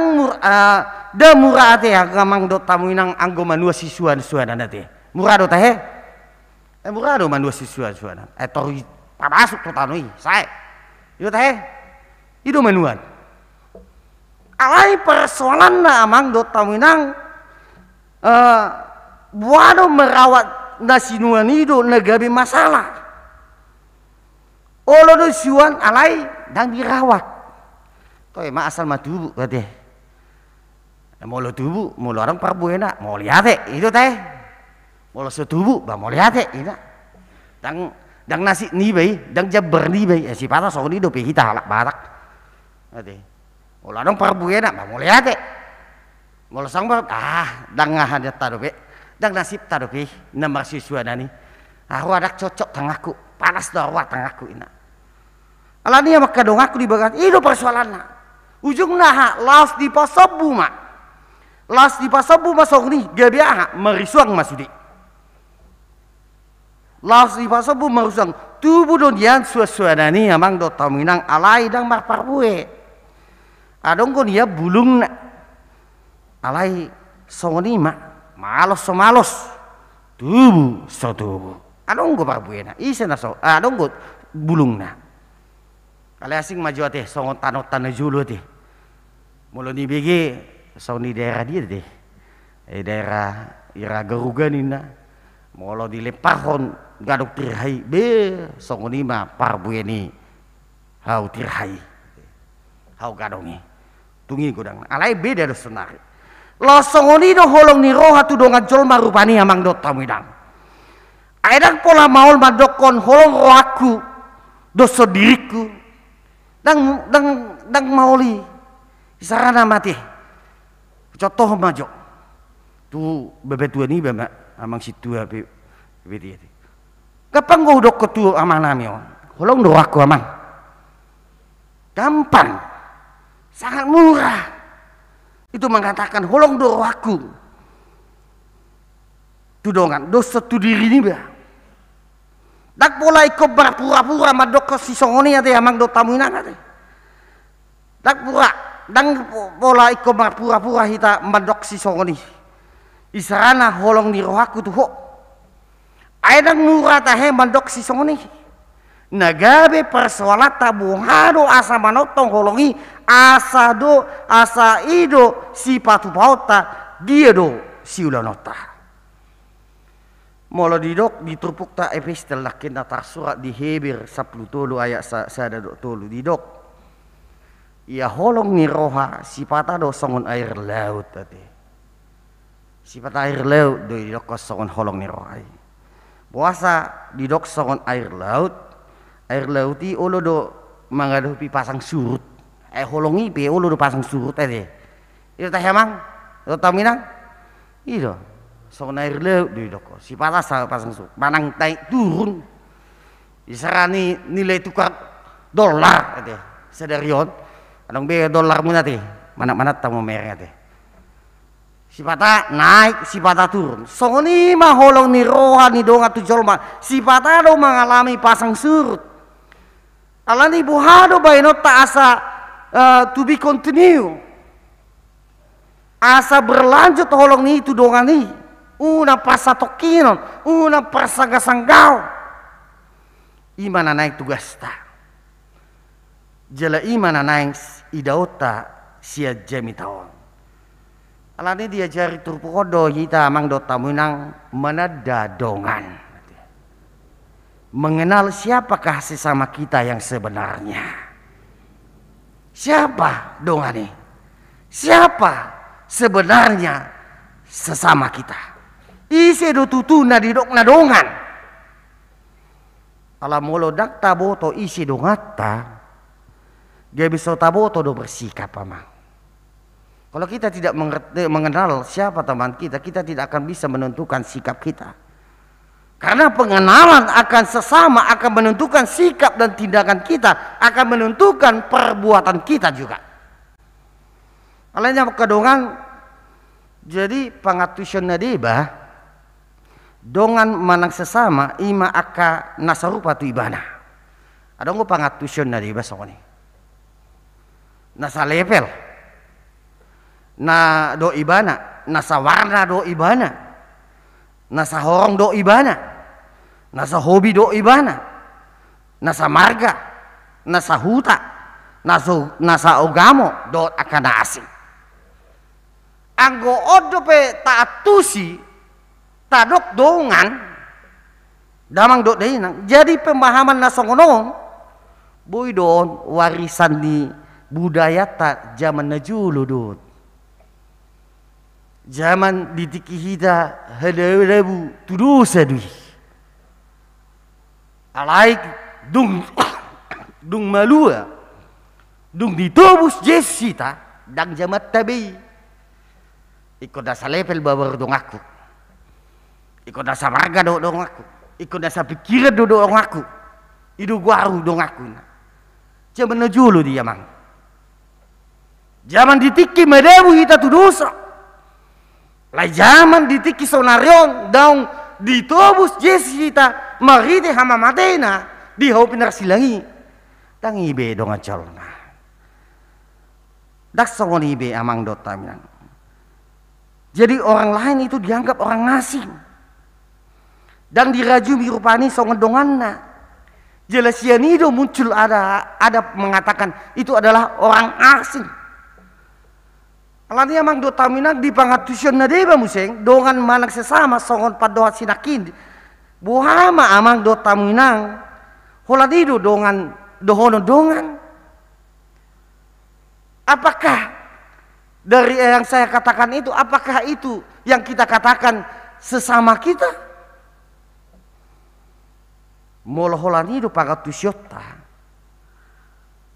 S7: da murah ate agamang do tamu inang anggo manua siswa nanti murah do tahe murah do manua siswa dan tori masuk to tanui saya itu tahe itu manuan alai persoalan na amang do taminang buado merawat nasinuan itu negabi masalah olo do siwan alai dan dirawat toy ma asal matubu kate molo tubu molo orang parbuena mau lihat itu teh molo setubu ba mau lihat ina dang nasi ni bai dang jabar ni bai si patah so ni do pe kita halak batak kate Mula dong parbuena, mau lihat mula sang dang ngahan tadope, dang nasib tadope, nama siswa nani, wadak cocok tengahku, panas darwat tengahku ina. Alani maka dong aku dibagat, itu persoalannya. Ujung nah, las di pasabu mak, las di pasabu masuk ni, gabiah merisuang masudi. Las di pasabu merisuang, tubuh donian suasua nani, amang do taminang alai dang marparbue. Adong ko dia bulung na alai songoni malos so malos tubuh so tubuh adong ko parbuena isa na so adong ko bulung na alai asing maju ate songon tanot julu ate mulo ni bege songoni daerah dia ate daerah ira garuganina mulo dilepahon gadok tirhai be songoni parbueni hau tirhai hau gadongi tungi godang alai beda do senari lo songoni do holong ni roha tu dongan jolma rupani amang do tamidang aidang pola maul madokon holong rohaku doso diriku dang mauli sarana mati contoh majo tu bebetua ni bema amang situ ape beti kapang go dok ketu amang nami holong do aku amang gampang sangat murah itu mengatakan holong do aku tudongan dosa tu diri ni ba dak pola iko berpura-pura madok si songoni ate amang do tamuina ate dak pura dang pola iko berpura-pura hita madok si songoni isarana holong ni rohaku tu ho aidang murah tahe madok si songoni nagabe persoalan tabuhado asa manotong holongi asa ido si patu pauta dia do si ulanota molo didok ditrupuk ta epistel lakin atar surat di Hebir 10 tolu ayat sada do tolu didok ia holong ni roha si pata do songon air laut tadi si pata air laut do didok songon holong ni roha puasa didok songon air lauti olo do mangadapi pasang surut holongi pe olo do pasang surut ade itu teh emang do taminang itu songon air laut do doko si patas pasang surut manang naik turun isarani nilai tukar dolar ade sedarion adong be dolar muna teh mana tamu merek ade si pata naik si pata turun songoni mah holong ni roha ni donga tu jolma si pata do mengalami pasang surut alani buhado baino ta asa to be continue asa berlanjut holong ni itu dongan ni una pasatokinon una pasagasanggaw imana naik tugas ta jala imana naik idaota sia jamitaon alani diajari turpukodo hita amang do tamunang menadadongan mengenal siapakah sesama kita yang sebenarnya. Siapa dongane? Siapa sebenarnya sesama kita? Ise do tutuna di dok nadongan. Alamolo dak taboto isi dongata. Dia bisa taboto do bersikap amang. Kalau kita tidak mengenal siapa teman kita, kita tidak akan bisa menentukan sikap kita. Karena pengenalan akan sesama akan menentukan sikap dan tindakan kita, akan menentukan perbuatan kita juga. Alanya kedongan jadi pangatusion na diba dongan manang sesama ima aka nasarupa tu ibana. Ada ngo pangatusion na diba so ni. Nasa level na do ibana, nasa warna do ibana, nasa horong do ibana, nasa hobi do ibana, nasa marga, nasa huta, nasa ogamo do akan asing. Anggo odo pe taatusi tadok dongan damang do deunang jadi pemahaman nasongonon boy don warisan di budaya ta zaman najulu dot zaman ditikihida halebu tudusa dui alaik dung malua dung ditobus jesita dang jamat tabi ikut dasa level babar dong aku ikut dasa marga dong aku ikut dasa pikiran dong aku idu guaru dong aku zaman najulu dia mang zaman ditiki medebu hita tu dosa lai zaman ditiki sonarion daun ditobus jesi hita maride hama matena di hau pinar silangi tangi be dong acolna dak songoni be amang dota minang. Jadi orang lain itu dianggap orang asing dan dirajumi rupani songedonganna. Jelas sianido muncul ada mengatakan itu adalah orang asing. Alani amang do taminang di pangatusion na deba museng dongan manak sesama songon padohat sinakin. Buhama amang do taminang holadido dongan dohono dongan. Apakah dari yang saya katakan itu, apakah itu yang kita katakan sesama kita? Moloholan itu pagatusyota.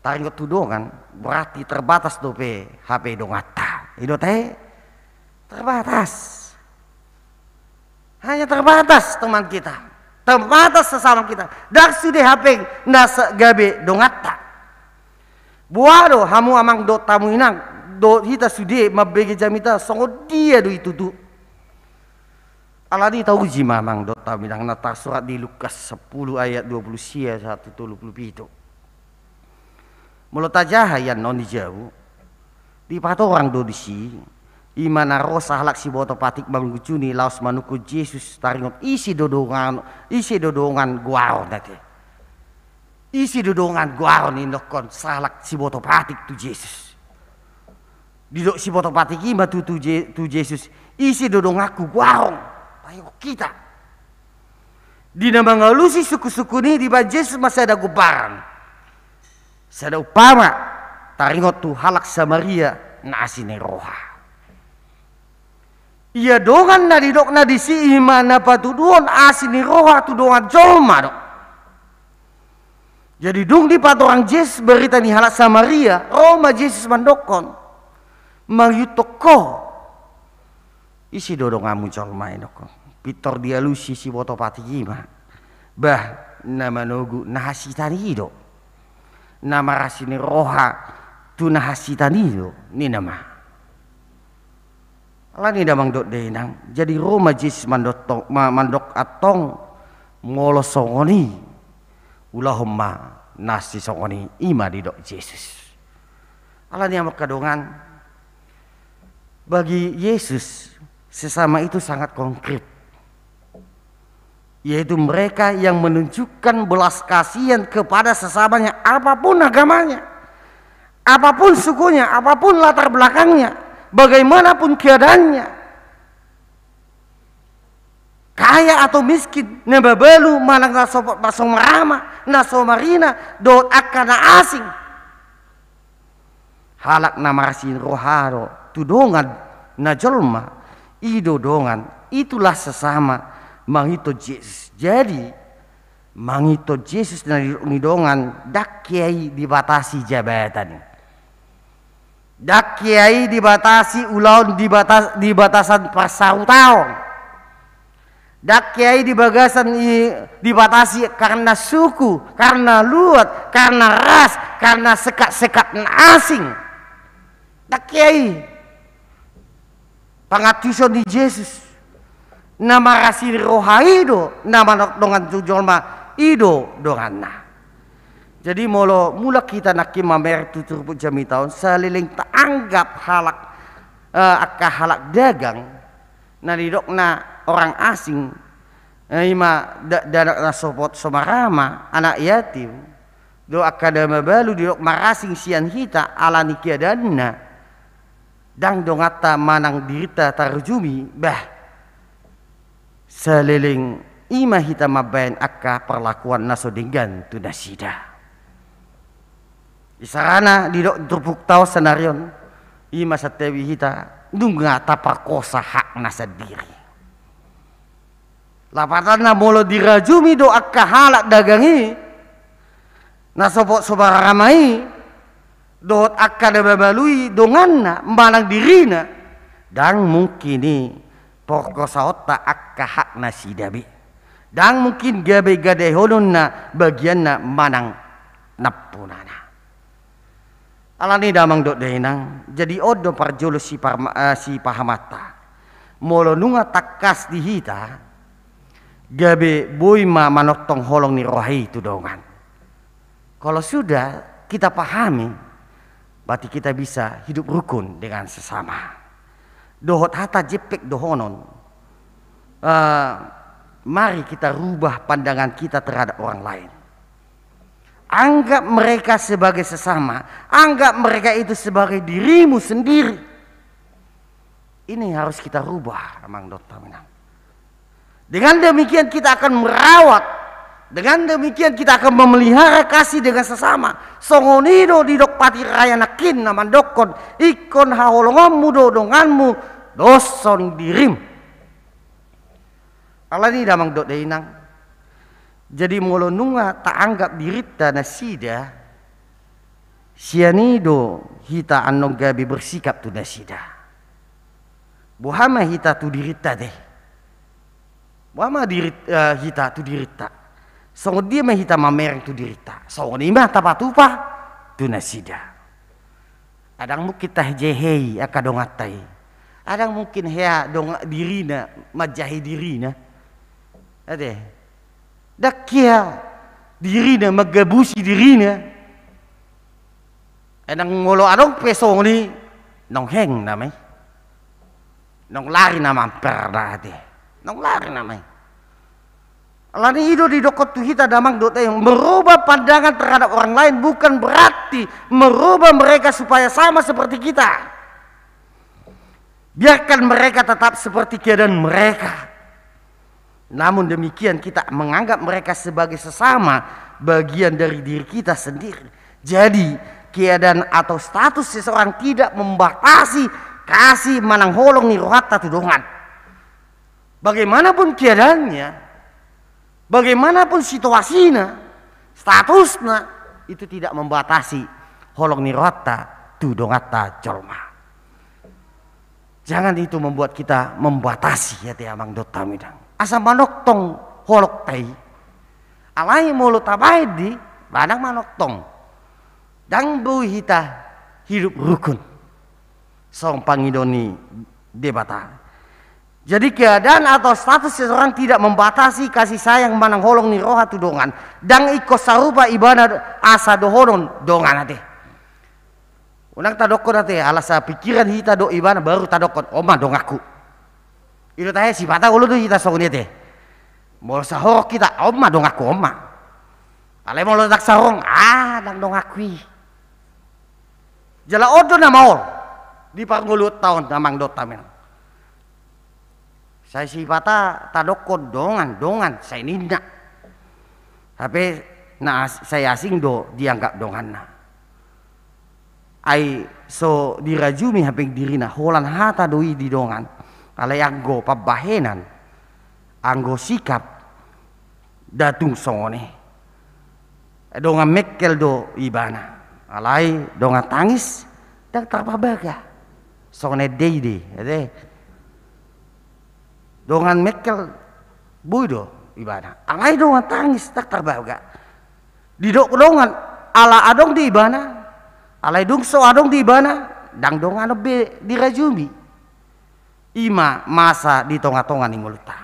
S7: Taringot tudongan berarti terbatas dope HP dongata. Itu teh terbatas. Hanya terbatas teman kita. Terbatas sesama kita. Daksi de HP nasa gabe dongata. Buado hamu amang do tamu inang. Do hita sude mabege jamita songo dia do itu tu. Alani tahu ji mamang do tahu bilang nata surat di Lukas 10 ayat 20 sia 1:27. Mulut aja yang non dijauh. Di pato orang do disi imana rosa halak si boto patik bangucuni laos manuku Yesus taringot isi dodongan guaro nate. Isi dodongan guaro ni nokon salak si boto patik tu Yesus. Didok si boto patiki batu tu Yesus isi dodong aku guarong tayo kita di nama ngalusi suku-suku ni di Yesus masih ada gubaran sada upama taringot tu halak Samaria na asine roha iya dongan na didok na disi imana patuduon asine roha tu dongan jolma dok jadi dong di patorang Yesus berita ni halak Samaria Roma Yesus mandokon mangyutoko isi dodong amu colma inoko pitor dia lusi si boto pati gima bah nama nogu nahasitani do nama rasini roha tu nahasitani do ni nama alani damang dot denang jadi Roma Yesus mandok atong ngolo songoni ulahumma nasi songoni ima di dok Yesus alani amak kadongan bagi Yesus sesama itu sangat konkret yaitu mereka yang menunjukkan belas kasihan kepada sesamanya apapun agamanya apapun sukunya apapun latar belakangnya bagaimanapun keadaannya kaya atau miskin nebabelu manang nasopot pasong marama nasomarina dot akana asing halak namarasin roharo tudongan najolma idodongan itulah sesama mangito Yesus jadi mangito Yesus na nidongan dak kiai dibatasi jabatan dak kiai dibatasi ulaun dibatasan pasautaon dak kiai dibatasi karena suku karena luat karena ras karena sekat-sekat asing dak kiai pangatuson di Yesus nama rasin rohaido nama dongan tujolma ido donganna. Jadi mula kita nak mamer tutur jami tahun saliling tanggap halak halak dagang na orang asing ima danak na sopot somarama anak yatim do akadama balu di marasing sian hita ala nikiadanna dang dongata manang dirita tarjumi bah saliling ima hita mabayan akka perlakuan nasodinggan tu nasida isarana di tupuk tau senarion ima satewi hita nungga tapakosa hak nasa diri lapatan na molo dirajumi do akka halak dagangi nasopok sobaramai dohot akka dababalui donganna manang dirina dan mungkin ni perkosa otak akka hak nasidabi dan mungkin gabe gade hononna bagianna manang napunana alani damang dok dainang jadi odo parjolo si pahamata molo nunga takas di hita gabe boima manotong holong ni rohai itu dongan. Kalau sudah kita pahami berarti kita bisa hidup rukun dengan sesama dohot hata jepek dohonon mari kita rubah pandangan kita terhadap orang lain. Anggap mereka sebagai sesama, anggap mereka itu sebagai dirimu sendiri. Ini harus kita rubah, Amang Dota Minang. Dengan demikian kita akan merawat, dengan demikian kita akan memelihara kasih dengan sesama. Songonido di dok pati raya nakin naman dokon, ikon haholonganmu dodonganmu, doson dirim. Alani damang dok dainang. Jadi molo nunga tak anggap dirita nasida sianido hita anong gabi bersikap tu nasida buhama hita tu dirita deh buhama hita tu dirita songo dia mah hita mamereng tu dirita songo ni mah tapatupa tu nasida adang mungkin tah jehei akadongatai adang mungkin hea dong dirina majahi dirina ade dakia dirina magabusi dirina enang ngolo adong pesong ni nong heng namay nong lari namang perdade nong lari namay alani ido di dokot tu hita damang dota yang merubah pandangan terhadap orang lain bukan berarti merubah mereka supaya sama seperti kita. Biarkan mereka tetap seperti keadaan mereka. Namun demikian kita menganggap mereka sebagai sesama bagian dari diri kita sendiri. Jadi keadaan atau status seseorang tidak membatasi kasih manang holong ni rohata tudongan. Bagaimanapun keadaannya, bagaimanapun situasinya, statusnya itu tidak membatasi holong ni rohata tudongata jolma. Jangan itu membuat kita membatasi ya Amang Dota Midang. Asa manok tong holok tai alai molo tabai di banang manok tong dang bu hita hidup rukun song pangidoni debata. Jadi keadaan atau status seseorang tidak membatasi kasih sayang manang holong ni roha tudongan dang iko sarupa ibadah asa dohonon dongan ate unang tadokon ate alasa pikiran hita do ibadah baru tadokon oma dong aku itu tanya si patah ulu tuh kita songnya teh mau sahorok kita oma dong aku oma ale mau letak sarong dang dong akui jala odo na maol di pangulut tahun Amang Dota Minang saya si patah tadokon dongan saya nindak tapi nah saya asing do dianggap dongan na ai so dirajumi hapeng dirina holan hata doi di dongan alay anggo pabahenan anggo sikap datung songone donga mekkel do ibana alay donga tangis dak tarpabaga songone deide ade dongan mekkel buido ibana alay donga tangis dak tarpabaga didok dongan ala adong di ibana alay dungso adong di ibana dang donga be dirajumi ima masa di tonga-tonga ni nguluta.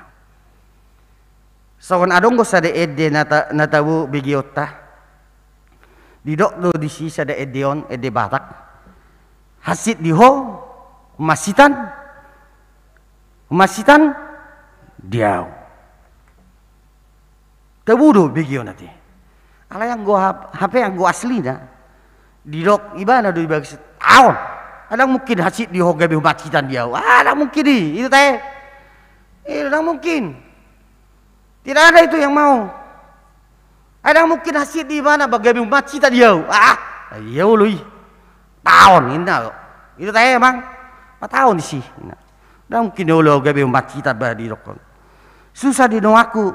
S7: Sawan adong go sada ede natawu bigiota. Didok do di sisa da edeon ede batak. Hasit diho masitan diaw. Tabudo bigio nati. Ala yang go HP yang go asli na. Didok ibana do ibagi tahun. Ada mungkin hasil di hoga be macitan dia. Ada mungkin itu teh. Tidak mungkin. Tidak ada itu yang mau. Ada mungkin hasil di mana bagi be macitan dia. Iya lui. Tahun indah. Itu teh emang 4 tahun sih. Ada mungkin dia hoga be macitan bah di dokon. Susah di aku.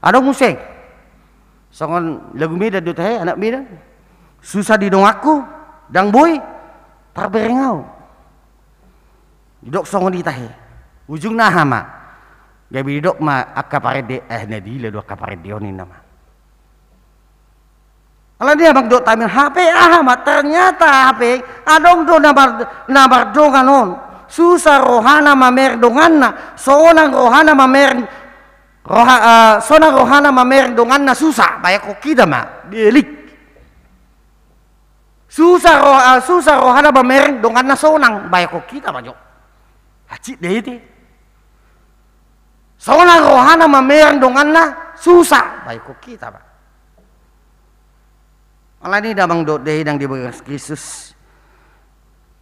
S7: Ada musik. Songon lagu Medan itu teh anak Medan. Susah di aku. Dang boy. Tarberengau. Didok songon ditahe. Ujung nahama. Gabi didok ma akaparede nadile do akaparede onin nama. Ala dia bang dok tamin HP ternyata HP adong do nabar dongan on. Susah rohana mamer donganna. Sonang rohana mamer sonang rohana mamer donganna susah. Bayak kok kita ma delik. Susah rohana bamereng dongan na sonang bayak ko kita banyak hacit deh itu sonang rohana mamereng dongan na susah bayak ko kita ba alani damang do deh dang di begas Kristus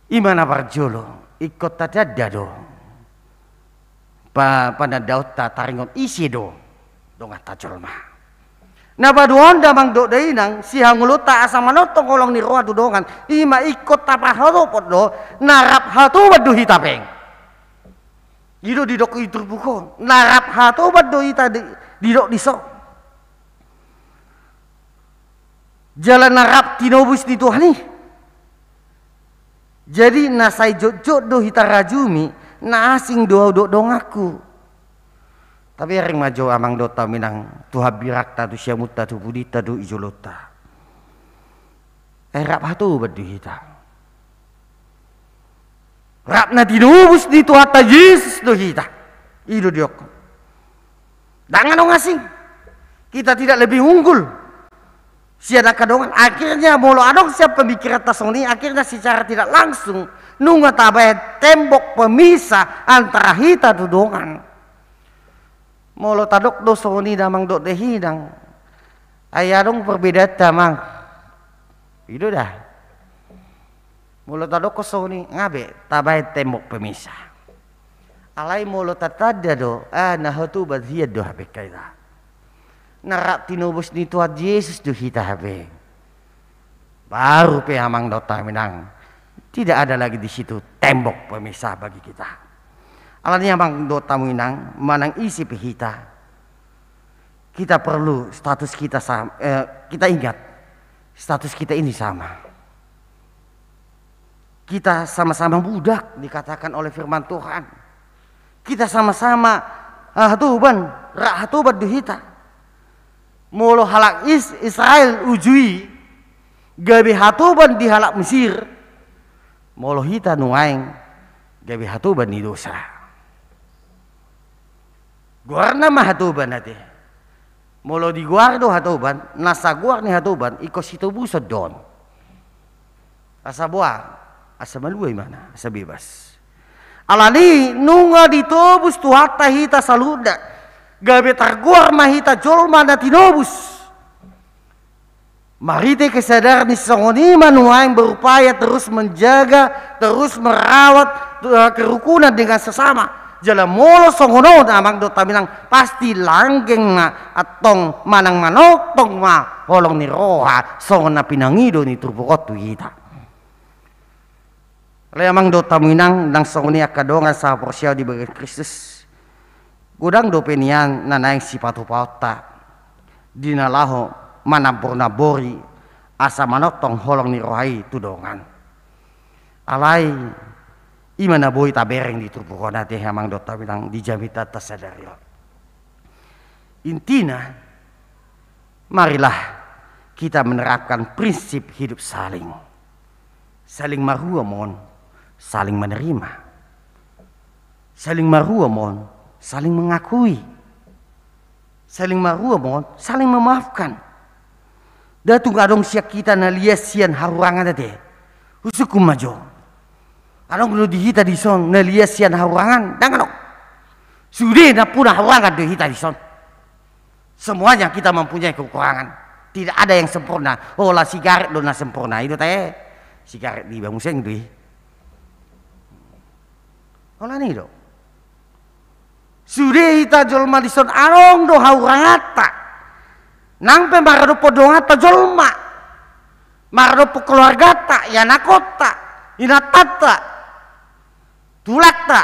S7: imana parjolo ikut tata do pada daud ta taringon isi do dongan tajolma. Na baduan damang do dainang si hanguluta asa manotong kolong ni roa tudongan ima ikut tapah haropot do narap hatu badu hitapeng. Ido didok itu buko narap hatu badu hita didok disok. Jalan narap tinobus di Tuhan nih. Jadi nasai jod do hita rajumi na asing do dongaku. Tapi ring majo amang dota minang tuhabirak tadu syamut tadu budita du ijolota. Rap hatu badu hita. Rap na dinubus di tuhata Yesus do hita. Ido diok. Dangan dong asing. Kita tidak lebih unggul. Siada kadongan akhirnya molo adong siap pemikiran tasoni akhirnya secara tidak langsung nunga tabai tembok pemisah antara hita tu dongan. Molo tadok do soni damang do dehidang ayadong perbedaan damang itu dah molo tadok ko soni ngabe tabay tembok pemisah alay molo tatada do nahatu badhiyad do habe kaida narak tinubus ni Tuhan Yesus do hita habe baru pe amang do taminang tidak ada lagi di situ tembok pemisah bagi kita. Alanya bang do tamu inang manang isi pehita. Kita perlu status kita sama. Kita ingat status kita ini sama. Kita sama-sama budak dikatakan oleh firman Tuhan. Kita sama-sama hatuban duhita. Molo halak Israel ujui gabi hatuban di halak Mesir. Molo hita nuaing gabi hatuban di dosa. Guarna mah hatuban nate. Molo di guardo hatuban, nasa guar ni hatuban, iko situ busod don. Asa buah, asa maluay mana, asa bebas. Alani nunga ditobus tu hatta hita saluda. Gabe targuar mahita jolma na tinobus. Marite kesadaran ni songoni manuang berupaya terus menjaga, terus merawat kerukunan dengan sesama. Jala molo songono amang do taminang pasti langgeng na atong manang manok tong ma holong ni roha songon na pinangido ni turbukot tu hita. Layamang do taminang nang songoni akadongan sa porsyaw di bagi Kristus. Gudang do penian nanaing sipatu pauta dinalaho manabor-nabori asa manok tong holong ni rohai tudongan. Alai imana boy tabereng di tubuh nate hamang dota bilang dijamita tasadaryo. Intina, marilah kita menerapkan prinsip hidup saling maruamon, saling menerima, saling marua mohon, saling mengakui, saling marua mohon, saling memaafkan. Datu ngadong siak kita na lias sian harurangan tadi, usukum majo. Adong lu dihita di son na lias sian harurangan, dangan sudah na punah harurangan dihita di son. Semuanya kita mempunyai kekurangan. Tidak ada yang sempurna. Oh lah sigaret dona sempurna itu teh. Sigaret di bang museng tu. Olah ni do. Sudah kita jolma di son arong do haurangata. Nang pe marado podongata jolma. Marado po keluarga ta, ya nakota, inatata. Tulakta.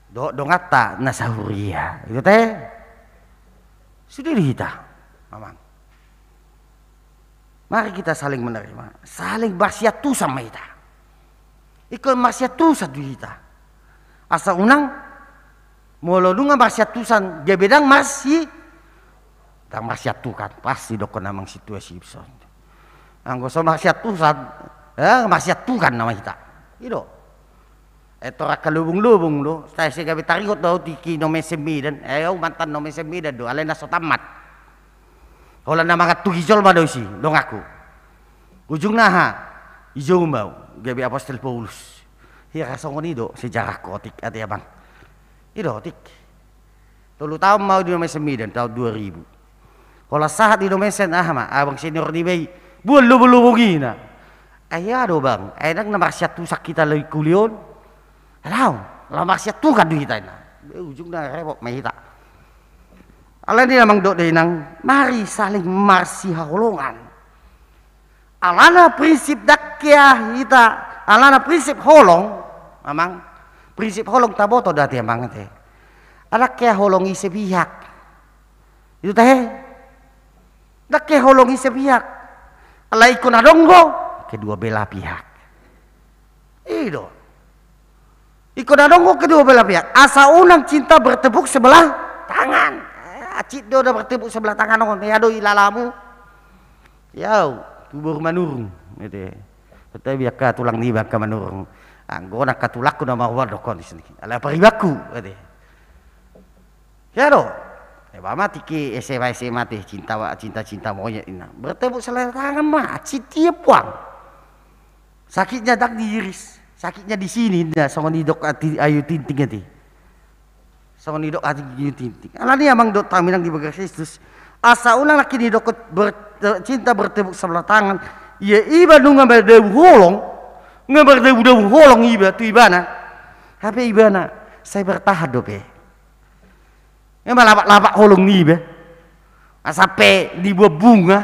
S7: Do dongata nasahuria. Itu teh. Sudah dihita. Mamang. Mari kita saling menerima, saling bersiatu sama kita. Ikut bersiatu satu kita. Asa unang molodunga bersiatusan dia bedang masih tak bersiatu kan pasti dokon namang situasi ibson. Anggo so bersiatusan bersiatu kan nama kita. Ido. Eto raka lubung-lubung do. Saya gabi tarikot do tiki nome sembilan. Mantan nome sembilan do alena so tamat. Kalau nama katu hijau mah dosi, dong aku. Ujung naha, hijau mau, gabi apostol Paulus. Hira songoni do sejarah kotik ati abang. Ido tik. Tolu tahun mau di nomor 9 tahun 2000. Kalau saat di nomor mah abang senior di bayi, bulu-bulu na. Ayah do bang, enak nomor satu sakita lagi kulion. Tahu, nomor satu kan duit ina. Ujung na repot mahita. Allah ni namang dok nang mari saling marsi haulongan. Alana prinsip dakya kita, alana prinsip holong, amang prinsip holong taboto dati amang teh. Alakya holongi sepihak. Itu teh. Dakya holongi sepihak. Alai konadonggo kedua belah pihak. Itu. Ikonadonggo kedua belah pihak. Asa unang cinta bertepuk sebelah tangan. Acik do udah bertepuk sebelah tangan orang ya do ilalamu yau tubur manurung gitu betul biar ka tulang ni baka manurung anggo nak katulakku nama wado kon di sini ala paribaku gitu ya do mama tiki SMA teh cinta monyet ina bertepuk sebelah tangan mah acik tiap puang sakitnya dak di iris sakitnya di sini dah songon di dok ayu tinting teh sama ni dok ati tinting. Ala ni amang dok taminang di bagas Kristus. Asa ulang laki ni dok cinta bertepuk sebelah tangan. Ia iba nunga berdebu holong. Nggak berdebu holong iba tu ibana. Tapi ibana saya bertahan dope. Nggak lapak holong ni iba. Asape di buah bunga.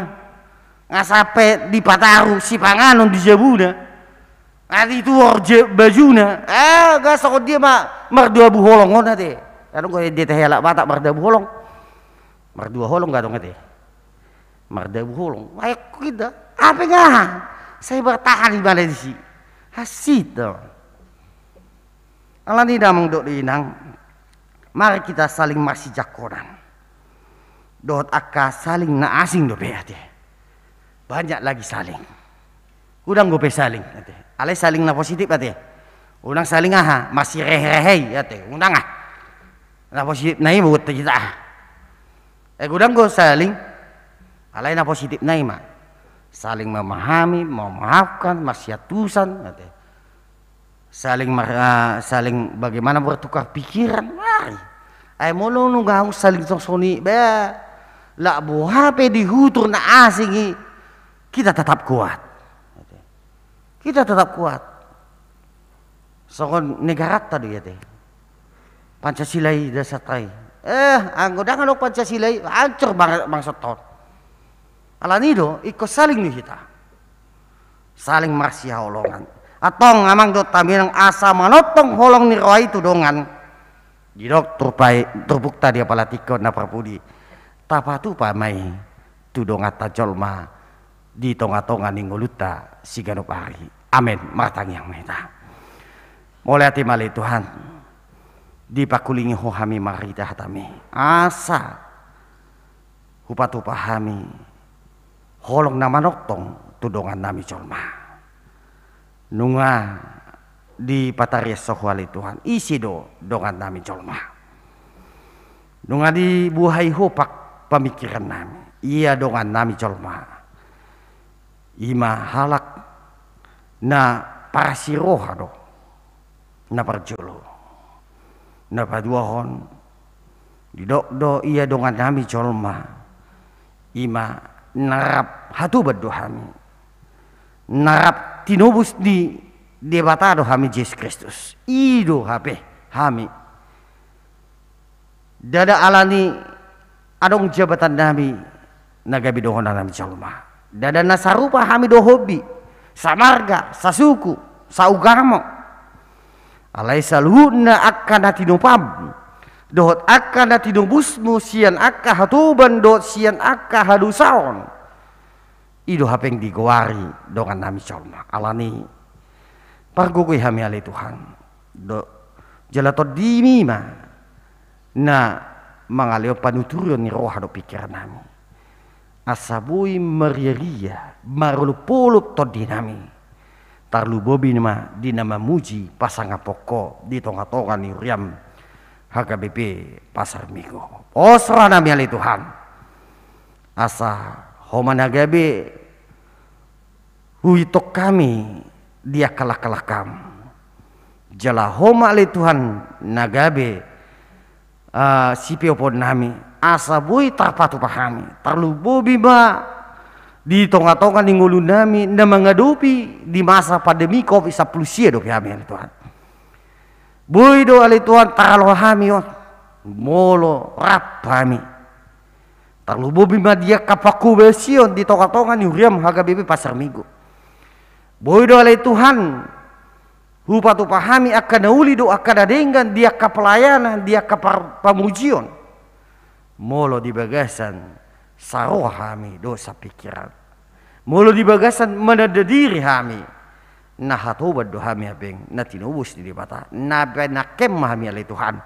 S7: Asape di pataru si panganon di jabuna. Adi tu orje bajuna. Gak sokot dia mah merdua bu holong ona deh. Kalau kau dia terhelak batak merdabu holong, merdua holong gak dong itu, merdabu holong. Ayo kita, apa enggak? Saya bertahan di Malaysia, hasil dong. Allah ni dah mengdok inang, mari kita saling masih jakonan. Dot akka saling na asing do beate. Banyak lagi saling. Udang gope saling, alai saling na positif ate. Udang saling aha, masih rehe ate. Udang ah. Na positif nai buat kita. Gudang go saling alai na positif nai mah. Saling memahami, memaafkan, maksiatusan, saling bagaimana bertukar pikiran. Mari. Ay molo nunggang saling soni be. La bu HP dihutur na asing kita tetap kuat. Kita tetap kuat. Sokon negara tadi ya teh. Pancasila dasar tai. Anggoda kan Pancasila hancur bangsa tot. Alanido ikut saling nih kita. Saling marsi holongan. Atong amang do taminang asa manotong holong ni roa itu dongan. Jidok turbuk tadi apalatiko na prapudi. Tapatu pamai tu dongata jolma di tonga-tonga ninggoluta siganop hari. Amin. Martang yang meta. Mulai hati malai Tuhan. Dipakulingi hohami marita hatami asa hupatu pahami holong nama noktong tudongan nami colma nunga di pataria sohwali Tuhan isi do dongan nami colma dongan di buhai hopak pemikiran nami iya dongan nami colma ima halak na parasiroha do na parjolo na paduahon di do iya dongan nami colma ima narap hatu berdohami narap tinobus di debatado hami Yesus Kristus ido hape hami dada alani adong jabatan nami nagabi dohona nami colma dada nasarupa hami do hobi samarga sasuku saugamo alai saluhna akan hatinopam dohot akka natinubusmu sian akka hatuban dot sian akka hadusaon ido hapeng digowari dongan nami colma alani pargugui hami ale Tuhan do jalato dimima na mangaleo panuturon ni roha do pikiran nami asabui meriaria marulupulup to dinami tarlu bobi nama dinama muji pasanga poko di tonga-tonga ni riam HKBP Pasar Minggu. Osra nami ali Tuhan. Asa homanagabe huitok kami dia kalah kam. Jala homa ali Tuhan nagabe sipiopon nami asa bui tarpatu pahami. Terlubo bima di tonga-tonga ni ngulu nami na mengadupi di masa pandemi COVID-19 do kami ali Tuhan. Buido ali Tuhan talo hami on molo rap hami tarlubo bima dia kapaku besion di tonga-tonga ni uriam HKBP Pasar Minggu. Buido ali Tuhan hupatu pahami akan nauli do akan dengan dia kapelayanan dia kapamujion molo di bagasan saroh hami dosa pikiran molo di bagasan menadadiri hami na hatobat do hami abeng na tinubus di bata na benakem hami ali Tuhan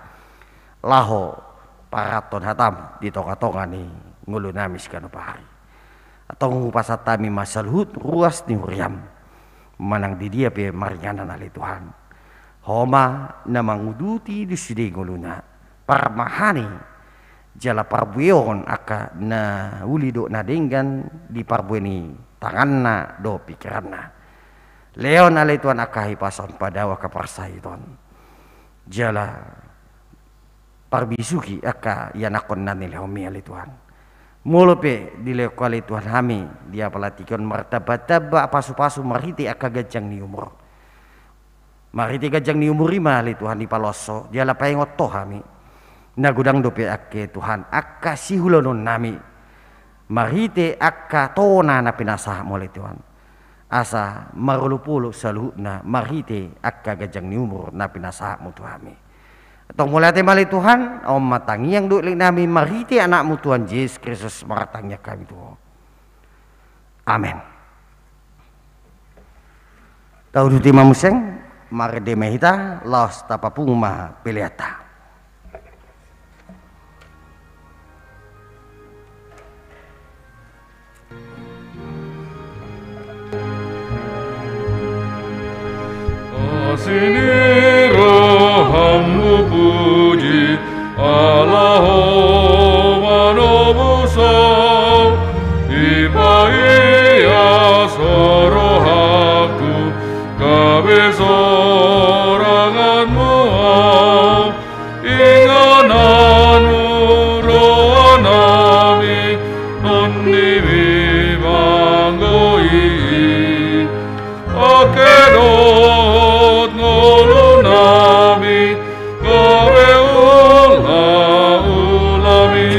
S7: laho paraton hatam di tonga-tonga ni ngulu nami sekano pahari atau ngupasat tami masalhut ruas ni huriam manang di dia pe maringanan ali Tuhan homa na manguduti di sidi nguluna parmahani jala parbuyon aka na uli do na denggan di parbueni tanganna do pikiranna Leon ale Tuhan akahi pason padawa kaparsai ton jala parbisuki aka yanakon nani lehomi ale Tuhan molope di leko ale Tuhan hami dia pelatikon martaba-taba pasu-pasu mariti aka gajang ni umur mariti gajang ni umur lima ale Tuhan di paloso jala paingot to hami nagudang dope ake Tuhan aka sihulonon nami marite aka tona na pinasah mo ale Tuhan asa marulupulu saluhna marite akka gajang ni umur na pinasa mo tuhami atong mulate mali Tuhan om matangi yang dulik nami marite anakmu Tuhan Yesus Kristus maratangnya kami Tuhan amin tau duti mamuseng marde mehita laos tapapung ma peliata
S6: Sini rohamu puji Allah manobusa Ibaya sorohaku kabesoranganmu ingananmu rohanami nondiwi manggoi akedot ngolunami gawe ulami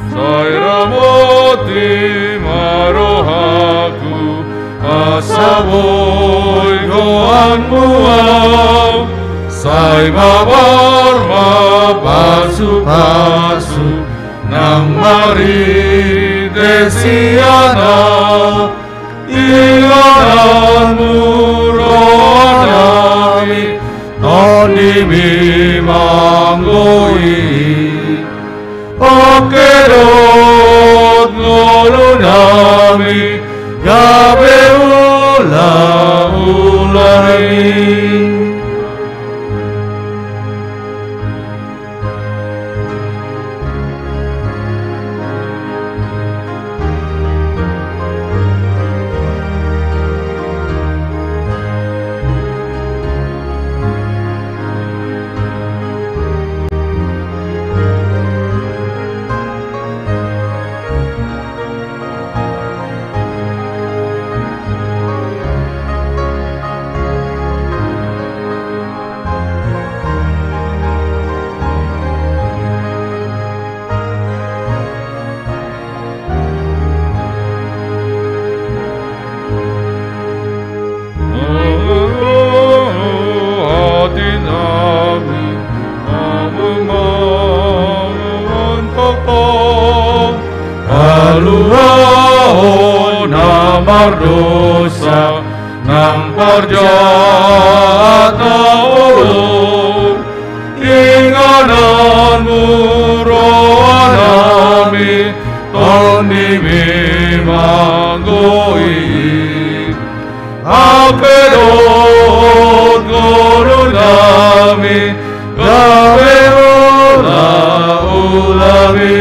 S6: sayramoti marohaku asaboy goanmu say mabarma pasu-pasu nang mari desiana ilanmu rohanami nonimi manggoi okedot ngolunami gabe ulami Marjana ulung ingananmu rohanami toni mimangoi apedot gorunami gawe ulami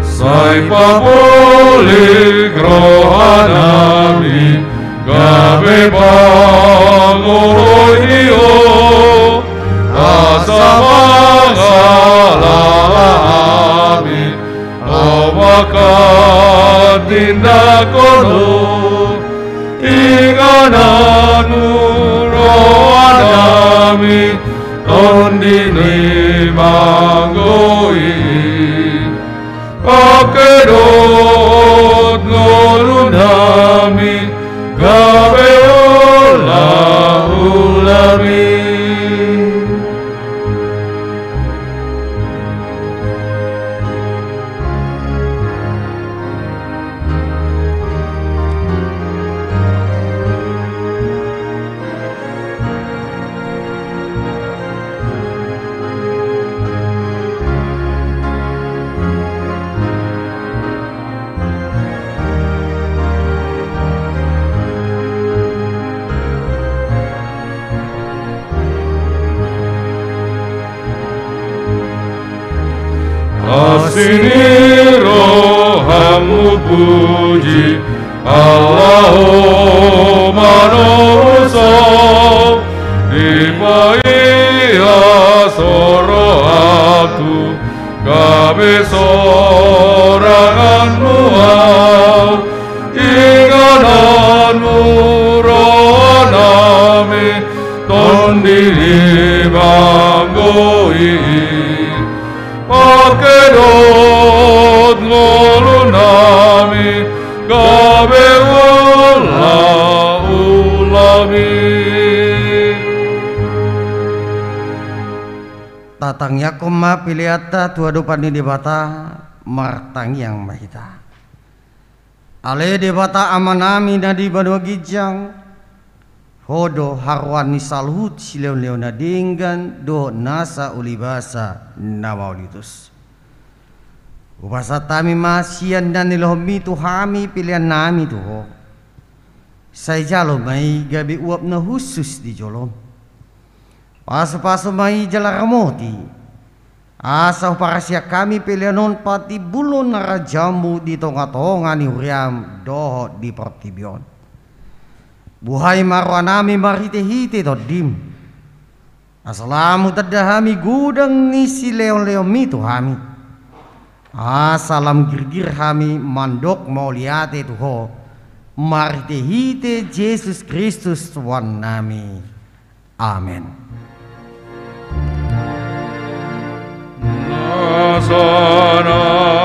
S6: sai papuli grohanami gabe pangorohio asamangalami awakan tindakono ingananmu rohanami tondini manggoi akedot ngolunami gawe ulami Asini rohamu puji Allahumma nuso Dipaya soro aku Gabe soranganmu Ingananmu rohanami tondili manggoi akedot ngolunami gawe ulami
S7: tatangnya koma piliata tuadupani debata martang yang mahita ale debata amanami nadi badwa gijang hodo harwani salhut sileon leona dinggan do nasa ulibasa nawaulitus ubasa tami masian dan nilomi tu hami pilihan nami tu ho saya jalo mai gabi uap na khusus di jolom pasu-pasu mai jalaramoti asal parasia kami pilihanon pati bulon narajamu di tonga-tonga ni huriam doho di pertibion buhay marwanami marhite-hite todim asalamu tadahami gudang ni si leon-leon mito hami asalam girgir hami mandok mauliate tuho marhite-hite Yesus Kristus Tuhan nami amin.
S6: Nasanani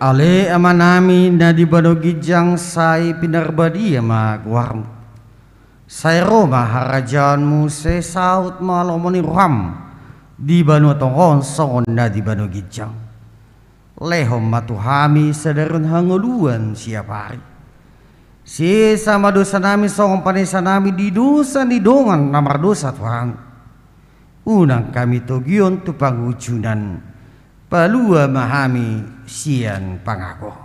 S7: ale amanami na di badogijang say pinarbadi ama guarm say Roma harajanmu se saut malomoni ruham di banu tongon songon na di badogijang lehom matuhami sadarun hanguluan siap hari si sama dosa nami songon panesa nami di dosa di dongan namar dosa Tuhan unang kami togion tu pangujunan palua mahami sian pangako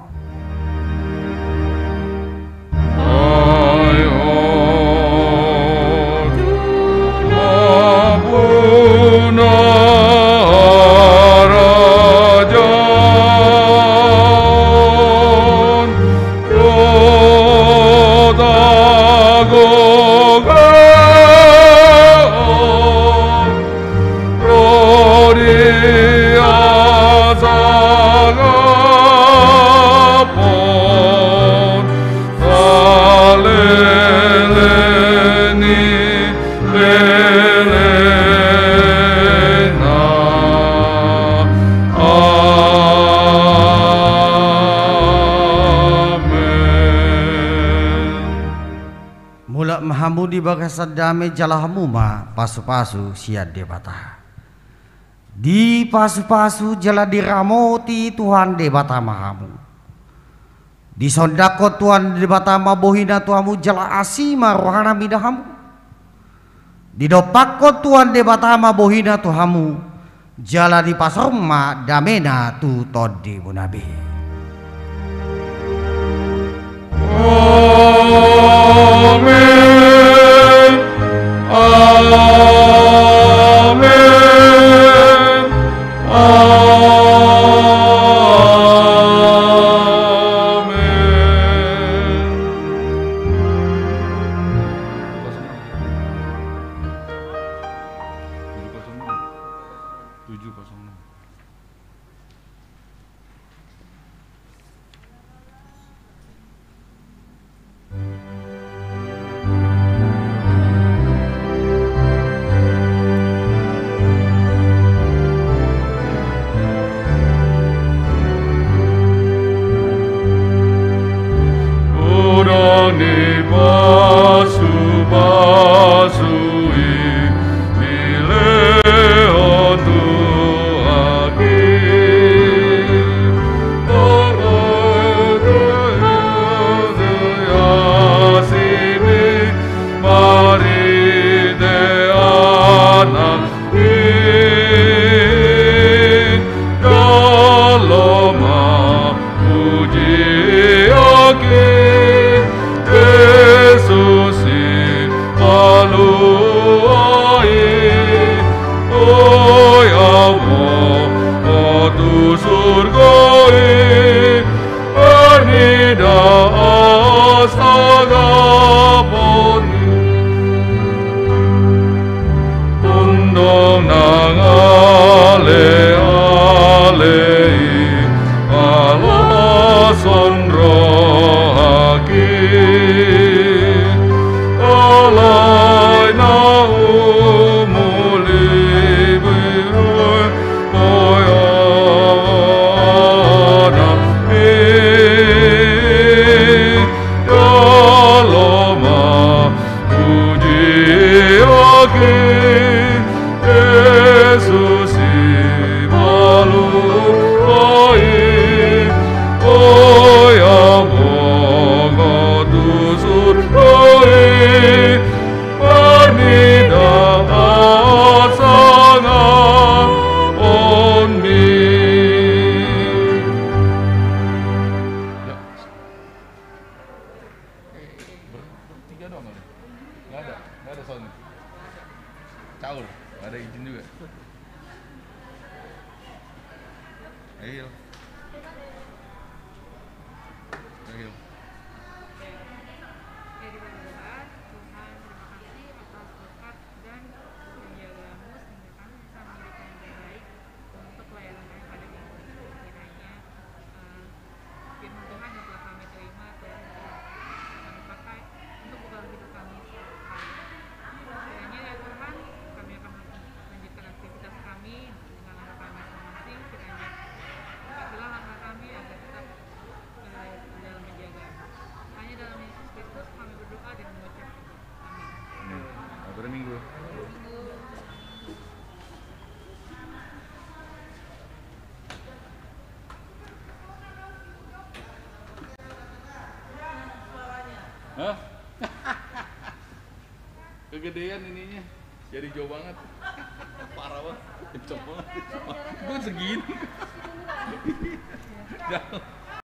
S6: Rajan
S7: Mula mahamu di bagasa dame jalahamu ma pasu-pasu siad debata. Di pasu-pasu jala diramoti Tuhan debata mahamu. Di sondako Tuhan debata mabohina Tuhamu jala asima rohana midahamu. Di dopako Tuhan debata mabohina Tuhamu jala di pasroma damena tu todi bunabi.
S6: Amen. Amen.
S1: Hah? Kegedean ininya, jadi jauh banget. Parah banget, kenceng banget. Gue segini. Jauh.